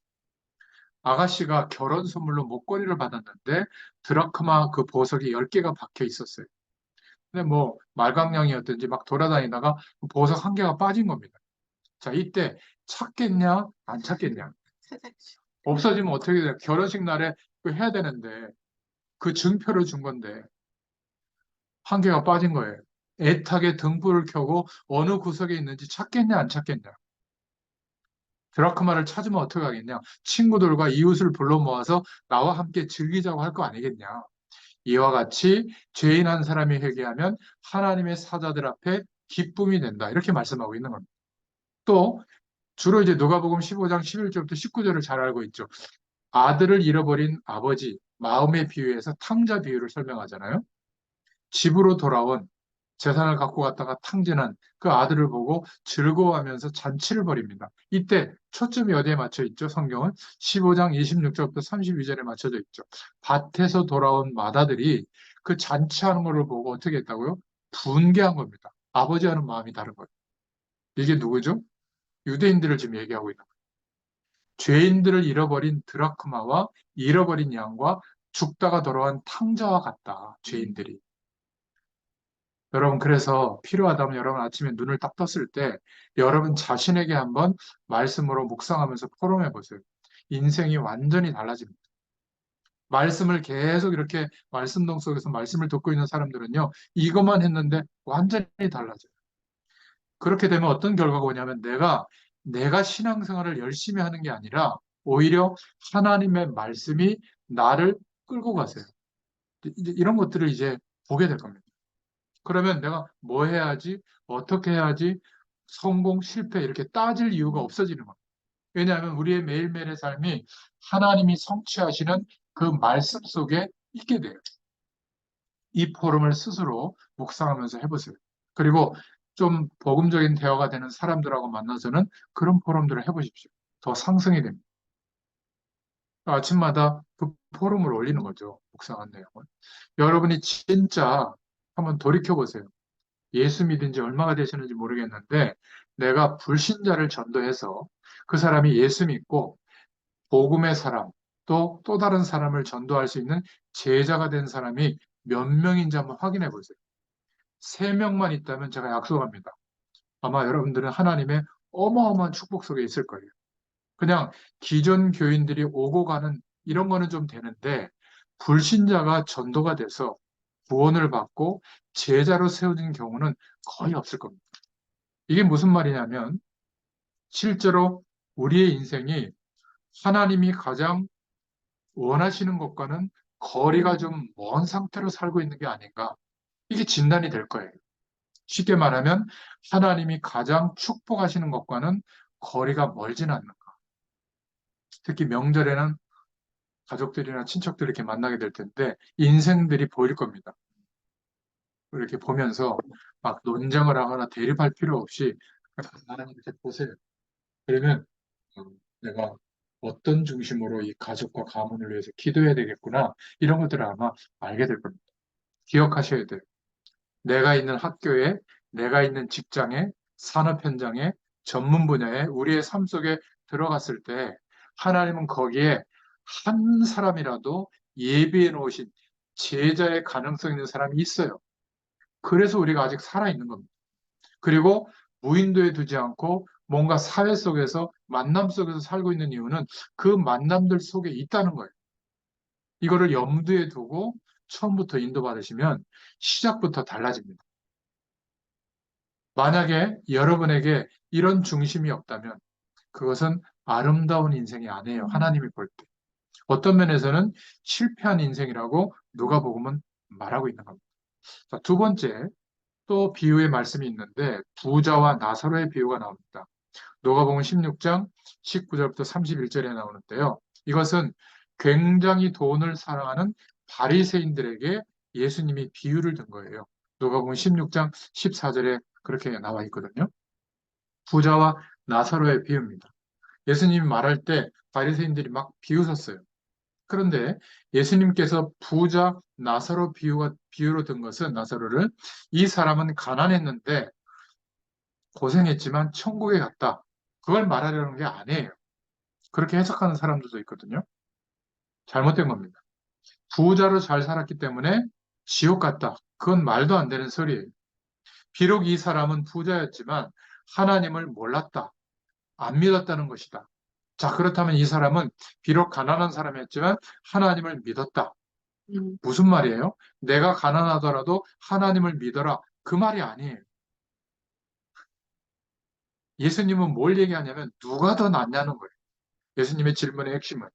아가씨가 결혼 선물로 목걸이를 받았는데 드라크마 그 보석이 10개가 박혀 있었어요. 근데 뭐 말강량이었든지 막 돌아다니다가 그 보석 한 개가 빠진 겁니다. 자, 이때 찾겠냐, 안 찾겠냐? 없어지면 어떻게 돼요? 결혼식 날에 그 해야 되는데 그 증표를 준 건데 한 개가 빠진 거예요. 애타게 등불을 켜고 어느 구석에 있는지 찾겠냐, 안 찾겠냐? 드라크마를 찾으면 어떻게 하겠냐? 친구들과 이웃을 불러 모아서 나와 함께 즐기자고 할 거 아니겠냐? 이와 같이 죄인 한 사람이 회개하면 하나님의 사자들 앞에 기쁨이 된다. 이렇게 말씀하고 있는 겁니다. 또 주로 이제 누가복음 15장 11절부터 19절을 잘 알고 있죠. 아들을 잃어버린 아버지, 마음의 비유에서 탕자 비유를 설명하잖아요. 집으로 돌아온 재산을 갖고 갔다가 탕진한 그 아들을 보고 즐거워하면서 잔치를 벌입니다. 이때 초점이 어디에 맞춰 있죠? 성경은 15장 26절부터 32절에 맞춰져 있죠. 밭에서 돌아온 맏아들이 그 잔치하는 것을 보고 어떻게 했다고요? 분개한 겁니다. 아버지와는 마음이 다른 거예요. 이게 누구죠? 유대인들을 지금 얘기하고 있는 거예요. 죄인들을 잃어버린 드라크마와 잃어버린 양과 죽다가 돌아온 탕자와 같다. 죄인들이. 여러분, 그래서 필요하다면 여러분 아침에 눈을 딱 떴을 때 여러분 자신에게 한번 말씀으로 묵상하면서 포럼해 보세요. 인생이 완전히 달라집니다. 말씀을 계속 이렇게 말씀동 속에서 말씀을 듣고 있는 사람들은요, 이것만 했는데 완전히 달라져요. 그렇게 되면 어떤 결과가 오냐면 내가 신앙생활을 열심히 하는 게 아니라 오히려 하나님의 말씀이 나를 끌고 가세요. 이제 이런 것들을 이제 보게 될 겁니다. 그러면 내가 뭐 해야지, 어떻게 해야지, 성공, 실패 이렇게 따질 이유가 없어지는 겁니다. 왜냐하면 우리의 매일매일의 삶이 하나님이 성취하시는 그 말씀 속에 있게 돼요. 이 포럼을 스스로 묵상하면서 해보세요. 그리고 좀 복음적인 대화가 되는 사람들하고 만나서는 그런 포럼들을 해보십시오. 더 상승이 됩니다. 아침마다 그 포럼을 올리는 거죠. 묵상한 내용을. 여러분이 진짜 한번 돌이켜보세요. 예수 믿은 지 얼마가 되시는지 모르겠는데 내가 불신자를 전도해서 그 사람이 예수 믿고 복음의 사람 또 다른 사람을 전도할 수 있는 제자가 된 사람이 몇 명인지 한번 확인해 보세요. 3명만 있다면 제가 약속합니다. 아마 여러분들은 하나님의 어마어마한 축복 속에 있을 거예요. 그냥 기존 교인들이 오고 가는 이런 거는 좀 되는데 불신자가 전도가 돼서 구원을 받고 제자로 세워진 경우는 거의 없을 겁니다. 이게 무슨 말이냐면 실제로 우리의 인생이 하나님이 가장 원하시는 것과는 거리가 좀 먼 상태로 살고 있는 게 아닌가. 이게 진단이 될 거예요. 쉽게 말하면 하나님이 가장 축복하시는 것과는 거리가 멀진 않는가. 특히 명절에는 가족들이나 친척들 이렇게 만나게 될 텐데 인생들이 보일 겁니다. 이렇게 보면서 막 논쟁을 하거나 대립할 필요 없이 하나님 이렇게 보세요. 그러면 내가 어떤 중심으로 이 가족과 가문을 위해서 기도해야 되겠구나. 이런 것들을 아마 알게 될 겁니다. 기억하셔야 돼요. 내가 있는 학교에, 내가 있는 직장에, 산업 현장에, 전문 분야에 우리의 삶 속에 들어갔을 때 하나님은 거기에 한 사람이라도 예비해 놓으신 제자의 가능성 있는 사람이 있어요. 그래서 우리가 아직 살아있는 겁니다. 그리고 무인도에 두지 않고 뭔가 사회 속에서 만남 속에서 살고 있는 이유는 그 만남들 속에 있다는 거예요. 이거를 염두에 두고 처음부터 인도받으시면 시작부터 달라집니다. 만약에 여러분에게 이런 중심이 없다면 그것은 아름다운 인생이 아니에요. 하나님이 볼 때. 어떤 면에서는 실패한 인생이라고 누가복음은 말하고 있는 겁니다. 자, 두 번째, 또 비유의 말씀이 있는데 부자와 나사로의 비유가 나옵니다. 누가복음 16장 19절부터 31절에 나오는데요. 이것은 굉장히 돈을 사랑하는 바리새인들에게 예수님이 비유를 든 거예요. 누가복음 16장 14절에 그렇게 나와 있거든요. 부자와 나사로의 비유입니다. 예수님이 말할 때 바리새인들이 막 비웃었어요. 그런데 예수님께서 부자 나사로 비유로 든 것은 나사로를 이 사람은 가난했는데 고생했지만 천국에 갔다. 그걸 말하려는 게 아니에요. 그렇게 해석하는 사람들도 있거든요. 잘못된 겁니다. 부자로 잘 살았기 때문에 지옥 갔다. 그건 말도 안 되는 소리예요. 비록 이 사람은 부자였지만 하나님을 몰랐다. 안 믿었다는 것이다. 자, 그렇다면 이 사람은 비록 가난한 사람이었지만 하나님을 믿었다. 무슨 말이에요? 내가 가난하더라도 하나님을 믿어라. 그 말이 아니에요. 예수님은 뭘 얘기하냐면 누가 더 낫냐는 거예요. 예수님의 질문의 핵심은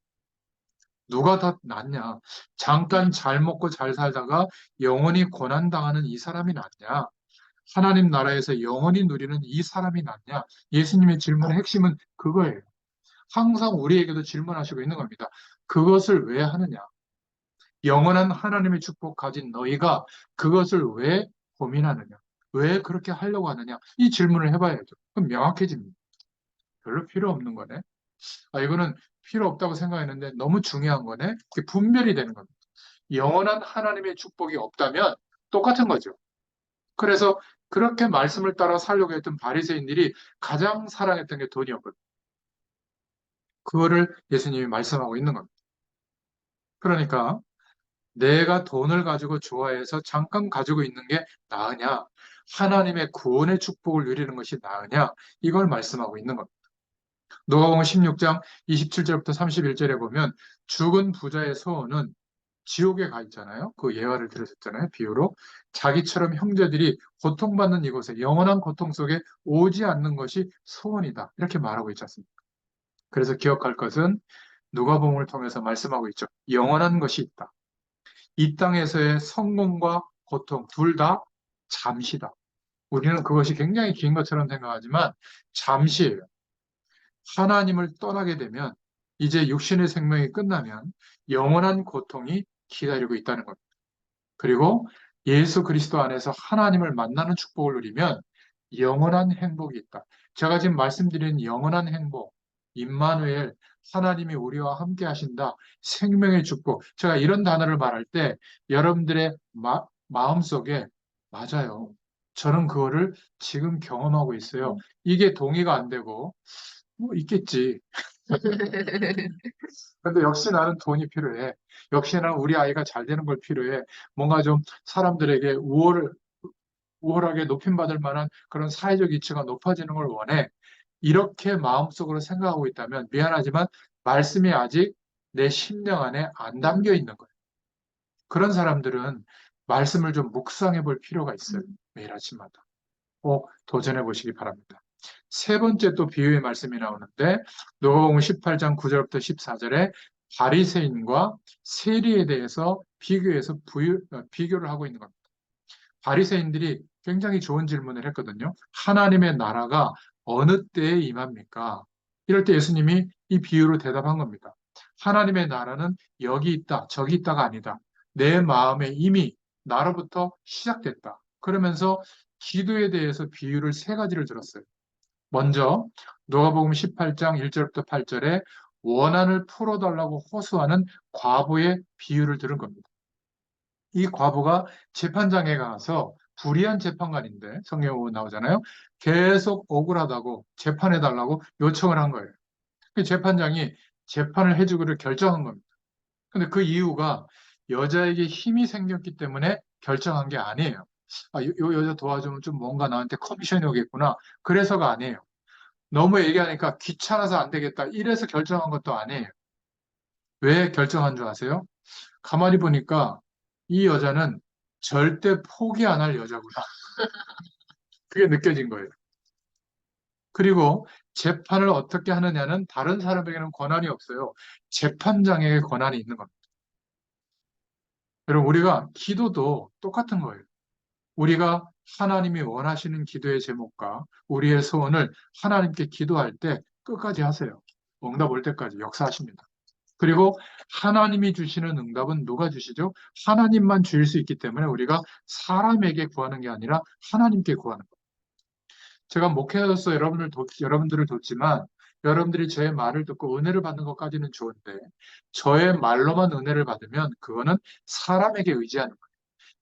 누가 더 낫냐? 잠깐 잘 먹고 잘 살다가 영원히 고난당하는 이 사람이 낫냐? 하나님 나라에서 영원히 누리는 이 사람이 낫냐? 예수님의 질문의 핵심은 그거예요. 항상 우리에게도 질문하시고 있는 겁니다. 그것을 왜 하느냐? 영원한 하나님의 축복 가진 너희가 그것을 왜 고민하느냐? 왜 그렇게 하려고 하느냐? 이 질문을 해봐야죠. 그럼 명확해집니다. 별로 필요 없는 거네. 아, 이거는 필요 없다고 생각했는데 너무 중요한 거네. 그게 분별이 되는 겁니다. 영원한 하나님의 축복이 없다면 똑같은 거죠. 그래서 그렇게 말씀을 따라 살려고 했던 바리새인들이 가장 사랑했던 게 돈이었거든요. 그거를 예수님이 말씀하고 있는 겁니다. 그러니까 내가 돈을 가지고 좋아해서 잠깐 가지고 있는 게 나으냐, 하나님의 구원의 축복을 누리는 것이 나으냐, 이걸 말씀하고 있는 겁니다. 누가복음 16장 27절부터 31절에 보면 죽은 부자의 소원은 지옥에 가 있잖아요. 그 예화를 들으셨잖아요. 비유로. 자기처럼 형제들이 고통받는 이곳에 영원한 고통 속에 오지 않는 것이 소원이다. 이렇게 말하고 있지 않습니까? 그래서 기억할 것은 누가복음을 통해서 말씀하고 있죠. 영원한 것이 있다. 이 땅에서의 성공과 고통 둘 다 잠시다. 우리는 그것이 굉장히 긴 것처럼 생각하지만 잠시예요. 하나님을 떠나게 되면 이제 육신의 생명이 끝나면 영원한 고통이 기다리고 있다는 겁니다. 그리고 예수 그리스도 안에서 하나님을 만나는 축복을 누리면 영원한 행복이 있다. 제가 지금 말씀드린 영원한 행복, 임마누엘, 하나님이 우리와 함께 하신다, 생명의 축복. 제가 이런 단어를 말할 때 여러분들의 마음속에 맞아요. 저는 그거를 지금 경험하고 있어요. 이게 동의가 안 되고, 뭐 있겠지. 근데 역시 나는 돈이 필요해. 역시 나는 우리 아이가 잘 되는 걸 필요해. 뭔가 좀 사람들에게 우월하게 높임받을 만한 그런 사회적 이치가 높아지는 걸 원해. 이렇게 마음속으로 생각하고 있다면 미안하지만 말씀이 아직 내 심령 안에 안 담겨 있는 거예요. 그런 사람들은 말씀을 좀 묵상해 볼 필요가 있어요. 매일 아침마다. 꼭 도전해 보시기 바랍니다. 세 번째 또 비유의 말씀이 나오는데 누가복음 18장 9절부터 14절에 바리새인과 세리에 대해서 비교를 하고 있는 겁니다. 바리새인들이 굉장히 좋은 질문을 했거든요. 하나님의 나라가 어느 때에 임합니까? 이럴 때 예수님이 이 비유로 대답한 겁니다. 하나님의 나라는 여기 있다, 저기 있다가 아니다. 내 마음에 이미 나로부터 시작됐다. 그러면서 기도에 대해서 비유를 세 가지를 들었어요. 먼저 누가복음 18장 1절부터 8절에 원한을 풀어달라고 호소하는 과부의 비유를 들은 겁니다. 이 과부가 재판장에 가서 불의한 재판관인데 성경에 보면 나오잖아요. 계속 억울하다고 재판해달라고 요청을 한 거예요. 그 재판장이 재판을 해주기로 결정한 겁니다. 근데 그 이유가 여자에게 힘이 생겼기 때문에 결정한 게 아니에요. 아, 요 여자 도와주면 좀 뭔가 나한테 커미션이 오겠구나. 그래서가 아니에요. 너무 얘기하니까 귀찮아서 안 되겠다. 이래서 결정한 것도 아니에요. 왜 결정한 줄 아세요? 가만히 보니까 이 여자는 절대 포기 안 할 여자구나. 그게 느껴진 거예요. 그리고 재판을 어떻게 하느냐는 다른 사람에게는 권한이 없어요. 재판장에게 권한이 있는 겁니다. 여러분, 우리가 기도도 똑같은 거예요. 우리가 하나님이 원하시는 기도의 제목과 우리의 소원을 하나님께 기도할 때 끝까지 하세요. 응답 올 때까지 역사하십니다. 그리고 하나님이 주시는 응답은 누가 주시죠? 하나님만 주실 수 있기 때문에 우리가 사람에게 구하는 게 아니라 하나님께 구하는 거예요. 제가 목회자로서 여러분들을 돕지만 여러분들이 제 말을 듣고 은혜를 받는 것까지는 좋은데 저의 말로만 은혜를 받으면 그거는 사람에게 의지하는 거예요.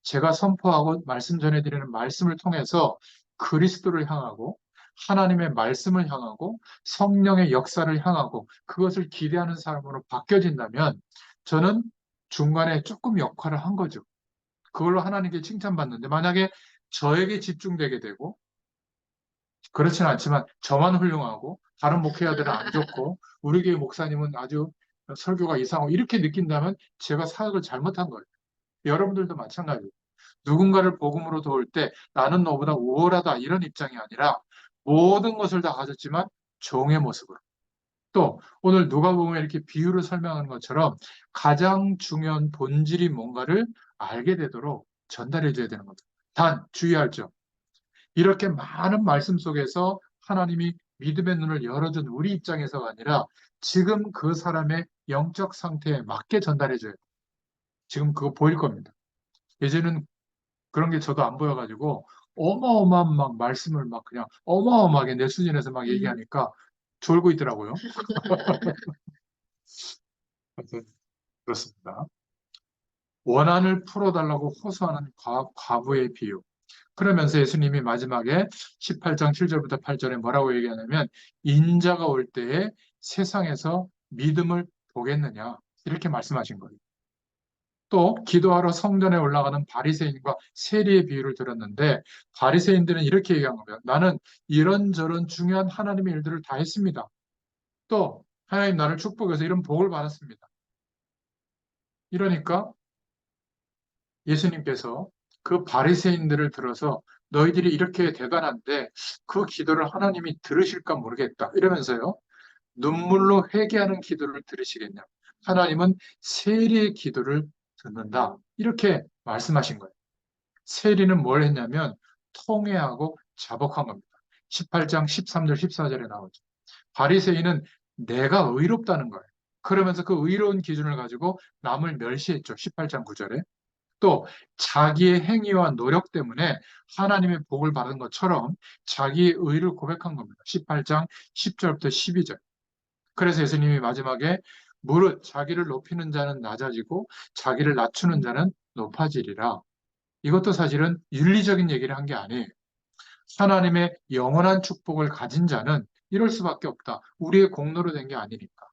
제가 선포하고 말씀 전해드리는 말씀을 통해서 그리스도를 향하고 하나님의 말씀을 향하고 성령의 역사를 향하고 그것을 기대하는 사람으로 바뀌어진다면 저는 중간에 조금 역할을 한 거죠. 그걸로 하나님께 칭찬받는데 만약에 저에게 집중되게 되고 그렇지는 않지만 저만 훌륭하고 다른 목회자들은 안 좋고 우리 교회 목사님은 아주 설교가 이상하고 이렇게 느낀다면 제가 사역을 잘못한 거예요. 여러분들도 마찬가지예요. 누군가를 복음으로 도울 때 나는 너보다 우월하다 이런 입장이 아니라 모든 것을 다 가졌지만 종의 모습으로. 또 오늘 누가복음에 이렇게 비유를 설명하는 것처럼 가장 중요한 본질이 뭔가를 알게 되도록 전달해 줘야 되는 거죠. 단 주의할 점. 이렇게 많은 말씀 속에서 하나님이 믿음의 눈을 열어준 우리 입장에서가 아니라 지금 그 사람의 영적 상태에 맞게 전달해 줘야 돼요. 지금 그거 보일 겁니다. 예전에는 그런 게 저도 안 보여가지고 어마어마한 막 말씀을 막 그냥 어마어마하게 내 수준에서 막 얘기하니까 졸고 있더라고요. 하여튼 그렇습니다. 원한을 풀어달라고 호소하는 과부의 비유. 그러면서 예수님이 마지막에 18장 7절부터 8절에 뭐라고 얘기하냐면 인자가 올 때에 세상에서 믿음을 보겠느냐 이렇게 말씀하신 거예요. 또 기도하러 성전에 올라가는 바리새인과 세리의 비유를 들었는데 바리새인들은 이렇게 얘기한 겁니다. 나는 이런저런 중요한 하나님의 일들을 다 했습니다. 또 하나님 나를 축복해서 이런 복을 받았습니다. 이러니까 예수님께서 그 바리새인들을 들어서 너희들이 이렇게 대단한데 그 기도를 하나님이 들으실까 모르겠다 이러면서요. 눈물로 회개하는 기도를 들으시겠냐. 하나님은 세리의 기도를 듣는다. 이렇게 말씀하신 거예요. 세리는 뭘 했냐면 통회하고 자복한 겁니다. 18장 13절 14절에 나오죠. 바리새인은 내가 의롭다는 거예요. 그러면서 그 의로운 기준을 가지고 남을 멸시했죠. 18장 9절에. 또 자기의 행위와 노력 때문에 하나님의 복을 받은 것처럼 자기의 의를 고백한 겁니다. 18장 10절부터 12절. 그래서 예수님이 마지막에 무릇 자기를 높이는 자는 낮아지고 자기를 낮추는 자는 높아지리라. 이것도 사실은 윤리적인 얘기를 한 게 아니에요. 하나님의 영원한 축복을 가진 자는 이럴 수밖에 없다. 우리의 공로로 된 게 아니니까.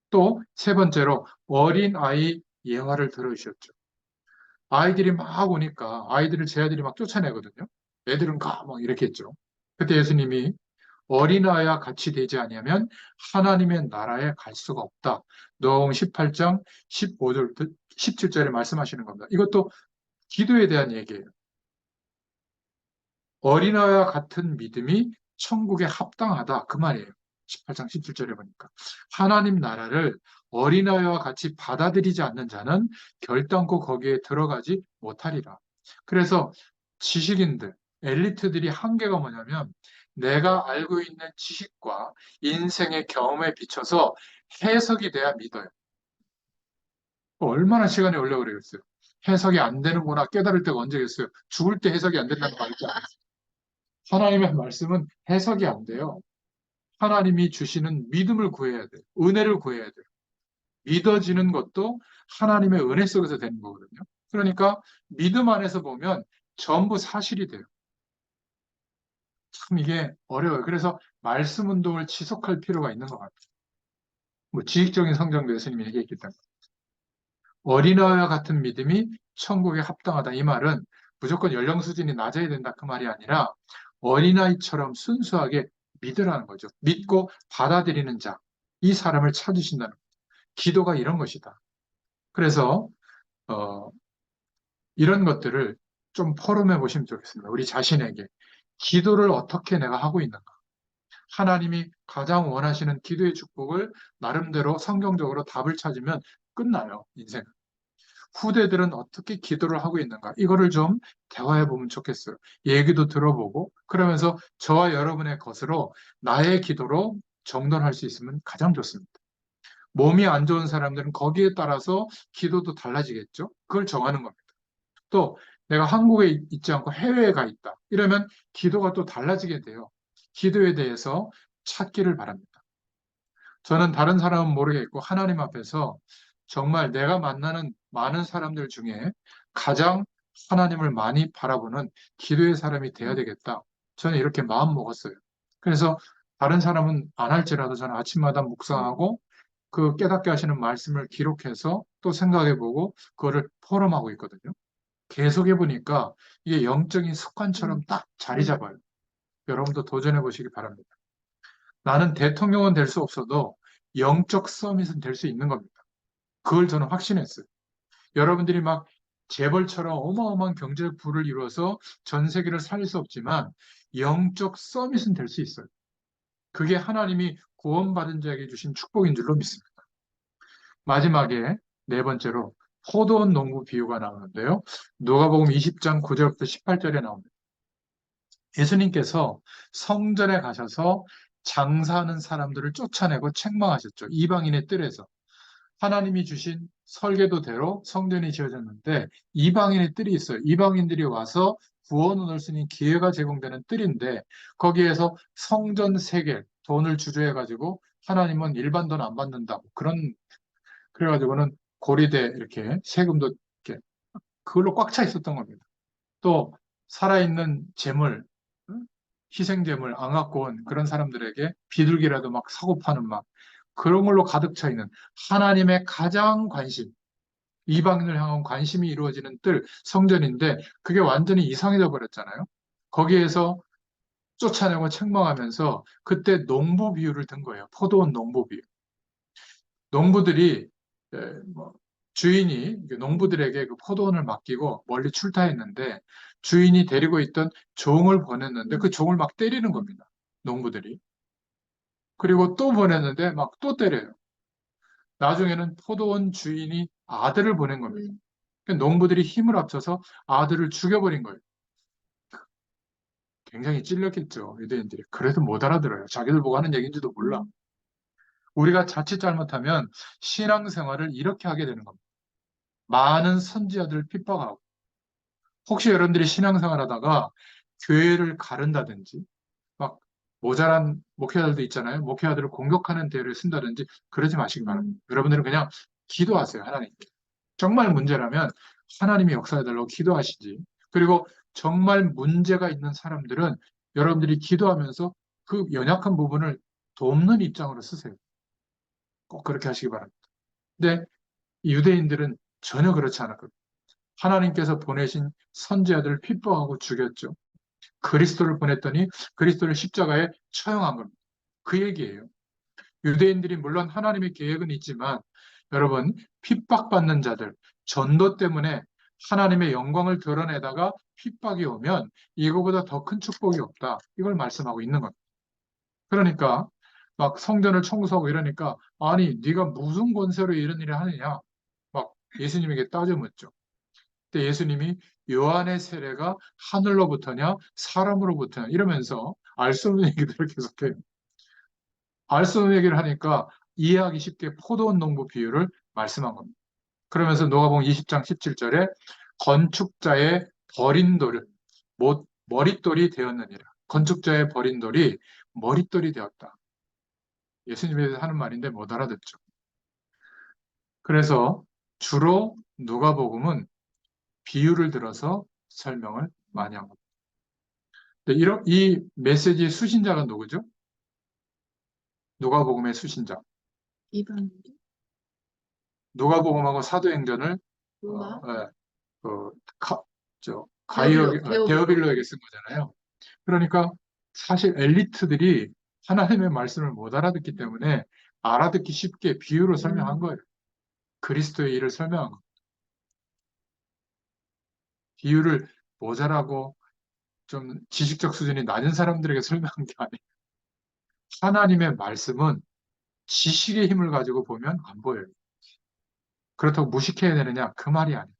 또 세 번째로 어린 아이 예화를 들어주셨죠. 아이들이 막 오니까 아이들을 제 아들이 막 쫓아내거든요. 애들은 가, 막 이렇게 했죠. 그때 예수님이 어린아이와 같이 되지 아니하면 하나님의 나라에 갈 수가 없다. 노아복음 18장 15절, 17절에 말씀하시는 겁니다. 이것도 기도에 대한 얘기예요. 어린아이와 같은 믿음이 천국에 합당하다. 그 말이에요. 18장 17절에 보니까. 하나님 나라를 어린아이와 같이 받아들이지 않는 자는 결단코 거기에 들어가지 못하리라. 그래서 지식인들, 엘리트들이 한계가 뭐냐면 내가 알고 있는 지식과 인생의 경험에 비춰서 해석이 돼야 믿어요. 얼마나 시간이 오래 걸리겠어요. 해석이 안 되는구나 깨달을 때가 언제겠어요. 죽을 때 해석이 안 된다는 거 알지 않아요? 하나님의 말씀은 해석이 안 돼요. 하나님이 주시는 믿음을 구해야 돼요. 은혜를 구해야 돼요. 믿어지는 것도 하나님의 은혜 속에서 되는 거거든요. 그러니까 믿음 안에서 보면 전부 사실이 돼요. 참 이게 어려워요. 그래서 말씀 운동을 지속할 필요가 있는 것 같아요. 뭐 지식적인 성장도 예수님이 얘기했기 때문에. 어린아이와 같은 믿음이 천국에 합당하다. 이 말은 무조건 연령 수준이 낮아야 된다. 그 말이 아니라 어린아이처럼 순수하게 믿으라는 거죠. 믿고 받아들이는 자. 이 사람을 찾으신다는 거죠. 기도가 이런 것이다. 그래서 어, 이런 것들을 좀 포럼해 보시면 좋겠습니다. 우리 자신에게. 기도를 어떻게 내가 하고 있는가? 하나님이 가장 원하시는 기도의 축복을 나름대로 성경적으로 답을 찾으면 끝나요, 인생은. 후대들은 어떻게 기도를 하고 있는가? 이거를 좀 대화해 보면 좋겠어요. 얘기도 들어보고, 그러면서 저와 여러분의 것으로 나의 기도로 정돈할 수 있으면 가장 좋습니다. 몸이 안 좋은 사람들은 거기에 따라서 기도도 달라지겠죠. 그걸 정하는 겁니다. 또 내가 한국에 있지 않고 해외에 가 있다. 이러면 기도가 또 달라지게 돼요. 기도에 대해서 찾기를 바랍니다. 저는 다른 사람은 모르겠고 하나님 앞에서 정말 내가 만나는 많은 사람들 중에 가장 하나님을 많이 바라보는 기도의 사람이 돼야 되겠다. 저는 이렇게 마음 먹었어요. 그래서 다른 사람은 안 할지라도 저는 아침마다 묵상하고 그 깨닫게 하시는 말씀을 기록해서 또 생각해보고 그거를 포럼하고 있거든요. 계속해 보니까 이게 영적인 습관처럼 딱 자리 잡아요. 여러분도 도전해 보시기 바랍니다. 나는 대통령은 될 수 없어도 영적 서밋은 될 수 있는 겁니다. 그걸 저는 확신했어요. 여러분들이 막 재벌처럼 어마어마한 경제적 부를 이루어서 전 세계를 살릴 수 없지만 영적 서밋은 될 수 있어요. 그게 하나님이 구원받은 자에게 주신 축복인 줄로 믿습니다. 마지막에 네 번째로 포도원 농부 비유가 나오는데요. 누가복음 20장 9절부터 18절에 나옵니다. 예수님께서 성전에 가셔서 장사하는 사람들을 쫓아내고 책망하셨죠. 이방인의 뜰에서. 하나님이 주신 설계도대로 성전이 지어졌는데 이방인의 뜰이 있어요. 이방인들이 와서 구원 얻을 수 있는 기회가 제공되는 뜰인데 거기에서 성전 세계 돈을 주저해가지고 하나님은 일반 돈 안 받는다. 그래가지고는 고리대 이렇게 세금도 이렇게 그걸로 꽉 차 있었던 겁니다. 또 살아있는 재물, 희생재물 안 갖고 온 그런 사람들에게 비둘기라도 막 사고 파는 막 그런 걸로 가득 차 있는 하나님의 가장 이방인을 향한 관심이 이루어지는 뜰, 성전인데 그게 완전히 이상해져 버렸잖아요. 거기에서 쫓아내고 책망하면서 그때 농부 비유를 든 거예요. 포도원 농부 비유. 농부들이 뭐 주인이 농부들에게 그 포도원을 맡기고 멀리 출타했는데 주인이 데리고 있던 종을 보냈는데 그 종을 막 때리는 겁니다. 농부들이. 그리고 또 보냈는데 막 또 때려요. 나중에는 포도원 주인이 아들을 보낸 겁니다. 그러니까 농부들이 힘을 합쳐서 아들을 죽여버린 거예요. 굉장히 찔렸겠죠, 유대인들이. 그래도 못 알아들어요. 자기들 보고 하는 얘기인지도 몰라. 우리가 자칫 잘못하면 신앙생활을 이렇게 하게 되는 겁니다. 많은 선지자들을 핍박하고 혹시 여러분들이 신앙생활 하다가 교회를 가른다든지 막 모자란 목회자들도 있잖아요. 목회자들을 공격하는 대를 쓴다든지 그러지 마시기 바랍니다. 여러분들은 그냥 기도하세요. 하나님께. 정말 문제라면 하나님이 역사해달라고 기도하시지. 그리고 정말 문제가 있는 사람들은 여러분들이 기도하면서 그 연약한 부분을 돕는 입장으로 쓰세요. 꼭 그렇게 하시기 바랍니다. 근데 유대인들은 전혀 그렇지 않았거든요. 하나님께서 보내신 선지자들을 핍박하고 죽였죠. 그리스도를 보냈더니 그리스도를 십자가에 처형한 겁니다. 그 얘기예요. 유대인들이 물론 하나님의 계획은 있지만 여러분 핍박받는 자들, 전도 때문에 하나님의 영광을 드러내다가 핍박이 오면 이거보다 더 큰 축복이 없다. 이걸 말씀하고 있는 겁니다. 그러니까 막 성전을 청소하고 이러니까 아니 네가 무슨 권세로 이런 일을 하느냐 막 예수님에게 따져 묻죠. 그때 예수님이 요한의 세례가 하늘로부터냐 사람으로부터냐 이러면서 알 수 없는 얘기들을 계속해요. 알 수 없는 얘기를 하니까 이해하기 쉽게 포도원 농부 비유를 말씀한 겁니다. 그러면서 누가복음 20장 17절에 건축자의 버린 돌을 머릿돌이 되었느니라. 건축자의 버린 돌이 머릿돌이 되었다. 예수님에 대해서 하는 말인데 못 알아듣죠. 그래서 주로 누가복음은 비유를 들어서 설명을 많이 한 겁니다. 이 메시지의 수신자가 누구죠? 누가복음의 수신자. 이방인들? 누가복음하고 사도행전을 누가? 예, 그 가이오 데오빌로에게 쓴 거잖아요. 그러니까 사실 엘리트들이 하나님의 말씀을 못 알아듣기 때문에 알아듣기 쉽게 비유로 설명한 거예요. 그리스도의 일을 설명한 거. 비유를 모자라고 좀 지식적 수준이 낮은 사람들에게 설명한 게 아니에요. 하나님의 말씀은 지식의 힘을 가지고 보면 안 보여요. 그렇다고 무식해야 되느냐? 그 말이 아니에요.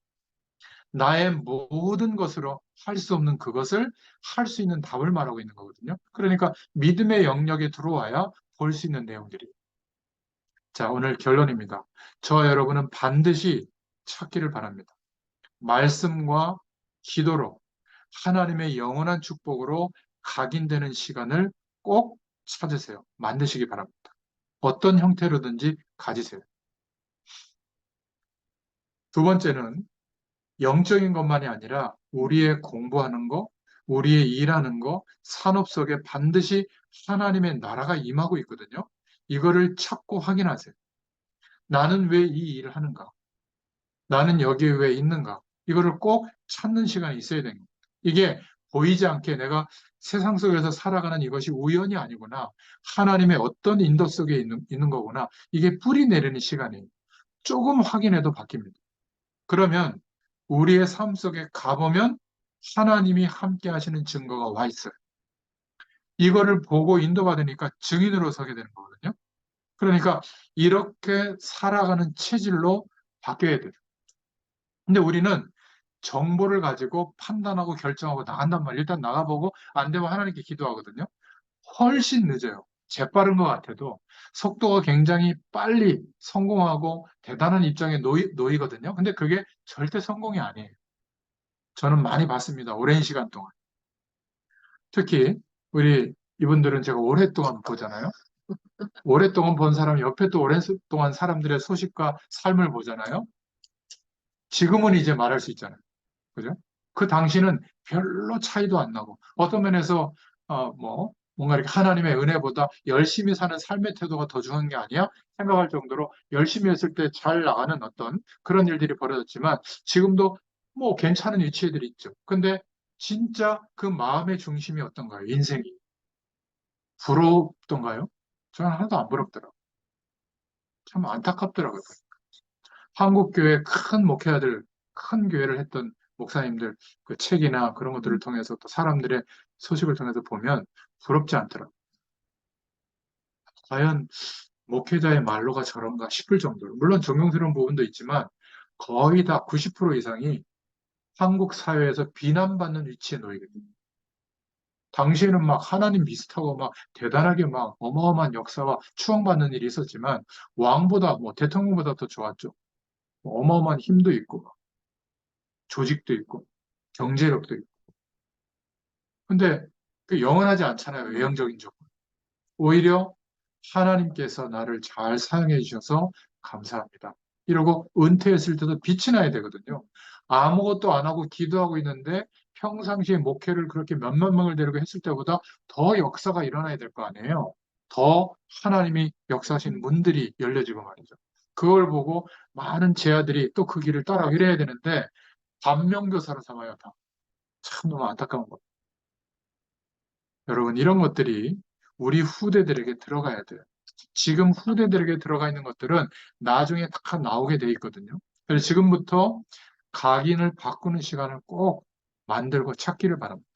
나의 모든 것으로 할 수 없는 그것을 할 수 있는 답을 말하고 있는 거거든요. 그러니까 믿음의 영역에 들어와야 볼 수 있는 내용들이. 자, 오늘 결론입니다. 저와 여러분은 반드시 찾기를 바랍니다. 말씀과 기도로 하나님의 영원한 축복으로 각인되는 시간을 꼭 찾으세요. 만드시기 바랍니다. 어떤 형태로든지 가지세요. 두 번째는 영적인 것만이 아니라 우리의 공부하는 거, 우리의 일하는 거, 산업 속에 반드시 하나님의 나라가 임하고 있거든요. 이거를 찾고 확인하세요. 나는 왜 이 일을 하는가? 나는 여기에 왜 있는가? 이거를 꼭 찾는 시간이 있어야 됩니다. 이게 보이지 않게 내가 세상 속에서 살아가는 이것이 우연이 아니구나. 하나님의 어떤 인도 속에 있는 거구나. 이게 뿌리 내리는 시간이에요. 조금 확인해도 바뀝니다. 그러면 우리의 삶 속에 가보면 하나님이 함께 하시는 증거가 와 있어요. 이거를 보고 인도받으니까 증인으로 서게 되는 거거든요. 그러니까 이렇게 살아가는 체질로 바뀌어야 돼요. 근데 우리는 정보를 가지고 판단하고 결정하고 나간단 말이에요. 일단 나가보고 안 되면 하나님께 기도하거든요. 훨씬 늦어요. 재빠른 것 같아도 속도가 굉장히 빨리 성공하고 대단한 입장에 놓이거든요. 근데 그게 절대 성공이 아니에요. 저는 많이 봤습니다. 오랜 시간 동안. 특히 우리 이분들은 제가 오랫동안 보잖아요. 오랫동안 본 사람 옆에 또 오랫동안 사람들의 소식과 삶을 보잖아요. 지금은 이제 말할 수 있잖아요. 그죠? 그 당시는 별로 차이도 안 나고 어떤 면에서 뭔가 이렇게 하나님의 은혜보다 열심히 사는 삶의 태도가 더 중요한 게 아니야? 생각할 정도로 열심히 했을 때 잘 나가는 어떤 그런 일들이 벌어졌지만 지금도 뭐 괜찮은 위치에들이 있죠. 근데 진짜 그 마음의 중심이 어떤가요? 인생이 부럽던가요? 저는 하나도 안 부럽더라고요. 참 안타깝더라고요. 한국 교회 큰 목회자들, 큰 교회를 했던 목사님들 그 책이나 그런 것들을 통해서 또 사람들의 소식을 통해서 보면 부럽지 않더라고요. 과연 목회자의 말로가 저런가 싶을 정도로. 물론 존경스러운 부분도 있지만 거의 다 90% 이상이 한국 사회에서 비난받는 위치에 놓이거든요. 당시에는 막 하나님 비슷하고 막 대단하게 막 어마어마한 역사와 추앙받는 일이 있었지만 왕보다 뭐 대통령보다 더 좋았죠. 어마어마한 힘도 있고 조직도 있고 경제력도 있고. 근데 그 영원하지 않잖아요. 외형적인 조건. 오히려 하나님께서 나를 잘 사용해 주셔서 감사합니다. 이러고 은퇴했을 때도 빛이 나야 되거든요. 아무것도 안 하고 기도하고 있는데 평상시에 목회를 그렇게 몇몇 명을 데리고 했을 때보다 더 역사가 일어나야 될 거 아니에요. 더 하나님이 역사하신 문들이 열려지고 말이죠. 그걸 보고 많은 제자들이 또 그 길을 따라 이래야 되는데 반면교사로 삼아요, 다. 참 너무 안타까운 거. 여러분, 이런 것들이 우리 후대들에게 들어가야 돼요. 지금 후대들에게 들어가 있는 것들은 나중에 다 나오게 돼 있거든요. 그래서 지금부터 각인을 바꾸는 시간을 꼭 만들고 찾기를 바랍니다.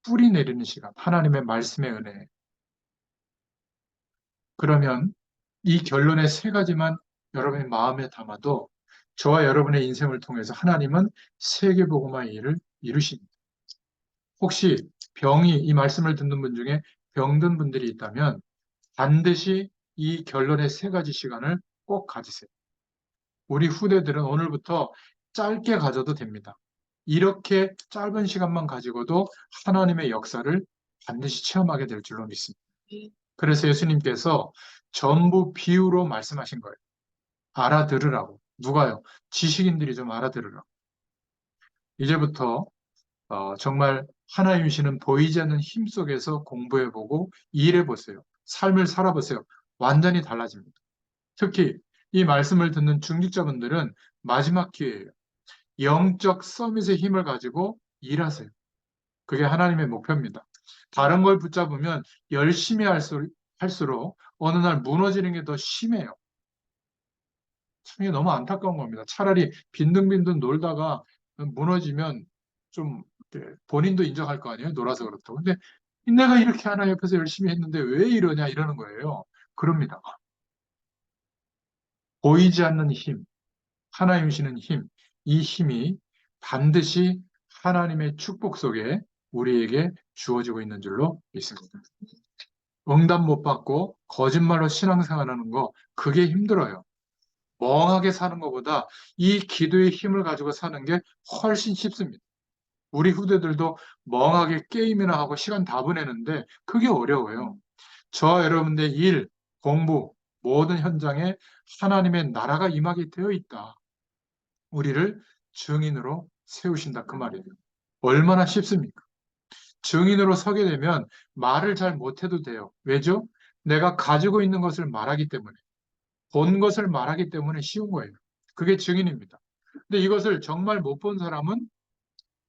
뿌리 내리는 시간, 하나님의 말씀의 은혜. 그러면 이 결론의 세 가지만 여러분의 마음에 담아도 저와 여러분의 인생을 통해서 하나님은 세계복음화의 일을 이루십니다. 혹시 이 말씀을 듣는 분 중에 병든 분들이 있다면 반드시 이 결론의 세 가지 시간을 꼭 가지세요. 우리 후대들은 오늘부터 짧게 가져도 됩니다. 이렇게 짧은 시간만 가지고도 하나님의 역사를 반드시 체험하게 될 줄로 믿습니다. 그래서 예수님께서 전부 비유로 말씀하신 거예요. 알아들으라고. 누가요? 지식인들이 좀 알아들으라고. 이제부터 정말 하나님 주시는 보이지 않는 힘 속에서 공부해보고 일해보세요. 삶을 살아보세요. 완전히 달라집니다. 특히 이 말씀을 듣는 중직자분들은 마지막 기회예요. 영적 서밋의 힘을 가지고 일하세요. 그게 하나님의 목표입니다. 다른 걸 붙잡으면 열심히 할수록 어느 날 무너지는 게 더 심해요. 참 이게 너무 안타까운 겁니다. 차라리 빈둥빈둥 놀다가 무너지면 좀 이렇게 본인도 인정할 거 아니에요. 놀아서 그렇다고. 근데 내가 이렇게 하나 옆에서 열심히 했는데 왜 이러냐 이러는 거예요. 그럽니다. 보이지 않는 힘, 하나님 주시는 힘, 이 힘이 반드시 하나님의 축복 속에 우리에게 주어지고 있는 줄로 믿습니다. 응답 못 받고 거짓말로 신앙생활하는 거 그게 힘들어요. 멍하게 사는 것보다 이 기도의 힘을 가지고 사는 게 훨씬 쉽습니다. 우리 후대들도 멍하게 게임이나 하고 시간 다 보내는데 그게 어려워요. 저와 여러분의 일, 공부, 모든 현장에 하나님의 나라가 임하게 되어 있다. 우리를 증인으로 세우신다 그 말이에요. 얼마나 쉽습니까? 증인으로 서게 되면 말을 잘 못해도 돼요. 왜죠? 내가 가지고 있는 것을 말하기 때문에, 본 것을 말하기 때문에 쉬운 거예요. 그게 증인입니다. 근데 이것을 정말 못 본 사람은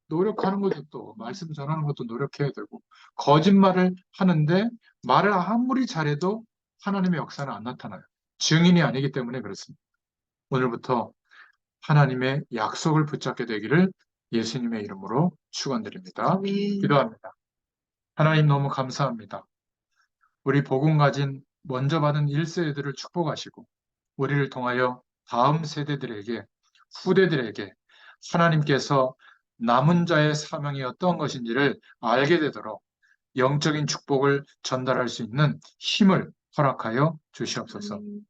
노력하는 것도 또 말씀 전하는 것도 노력해야 되고 거짓말을 하는데 말을 아무리 잘해도 하나님의 역사는 안 나타나요. 증인이 아니기 때문에 그렇습니다. 오늘부터 하나님의 약속을 붙잡게 되기를 예수님의 이름으로 축원드립니다. 아멘. 기도합니다. 하나님 너무 감사합니다. 우리 복음 가진 먼저 받은 1세대들을 축복하시고 우리를 통하여 다음 세대들에게 후대들에게 하나님께서 남은 자의 사명이 어떤 것인지를 알게 되도록 영적인 축복을 전달할 수 있는 힘을 허락하여 주시옵소서. 아멘.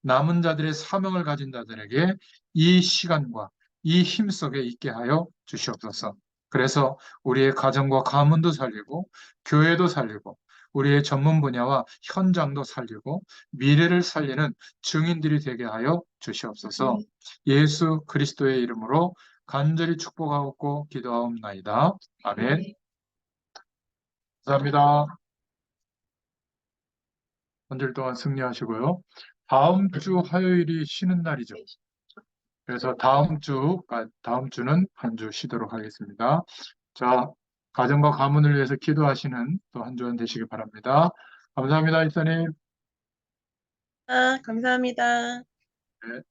남은 자들의 사명을 가진 자들에게 이 시간과 이 힘 속에 있게 하여 주시옵소서. 그래서 우리의 가정과 가문도 살리고 교회도 살리고 우리의 전문 분야와 현장도 살리고 미래를 살리는 증인들이 되게 하여 주시옵소서. 예수 그리스도의 이름으로 간절히 축복하고 기도하옵나이다. 아멘. 아멘. 감사합니다. 한 주일 동안 승리하시고요. 다음 주 화요일이 쉬는 날이죠. 그래서 다음 주는 한 주 쉬도록 하겠습니다. 자, 가정과 가문을 위해서 기도하시는 또 한 주간 되시기 바랍니다. 감사합니다, 이사님. 감사합니다. 네.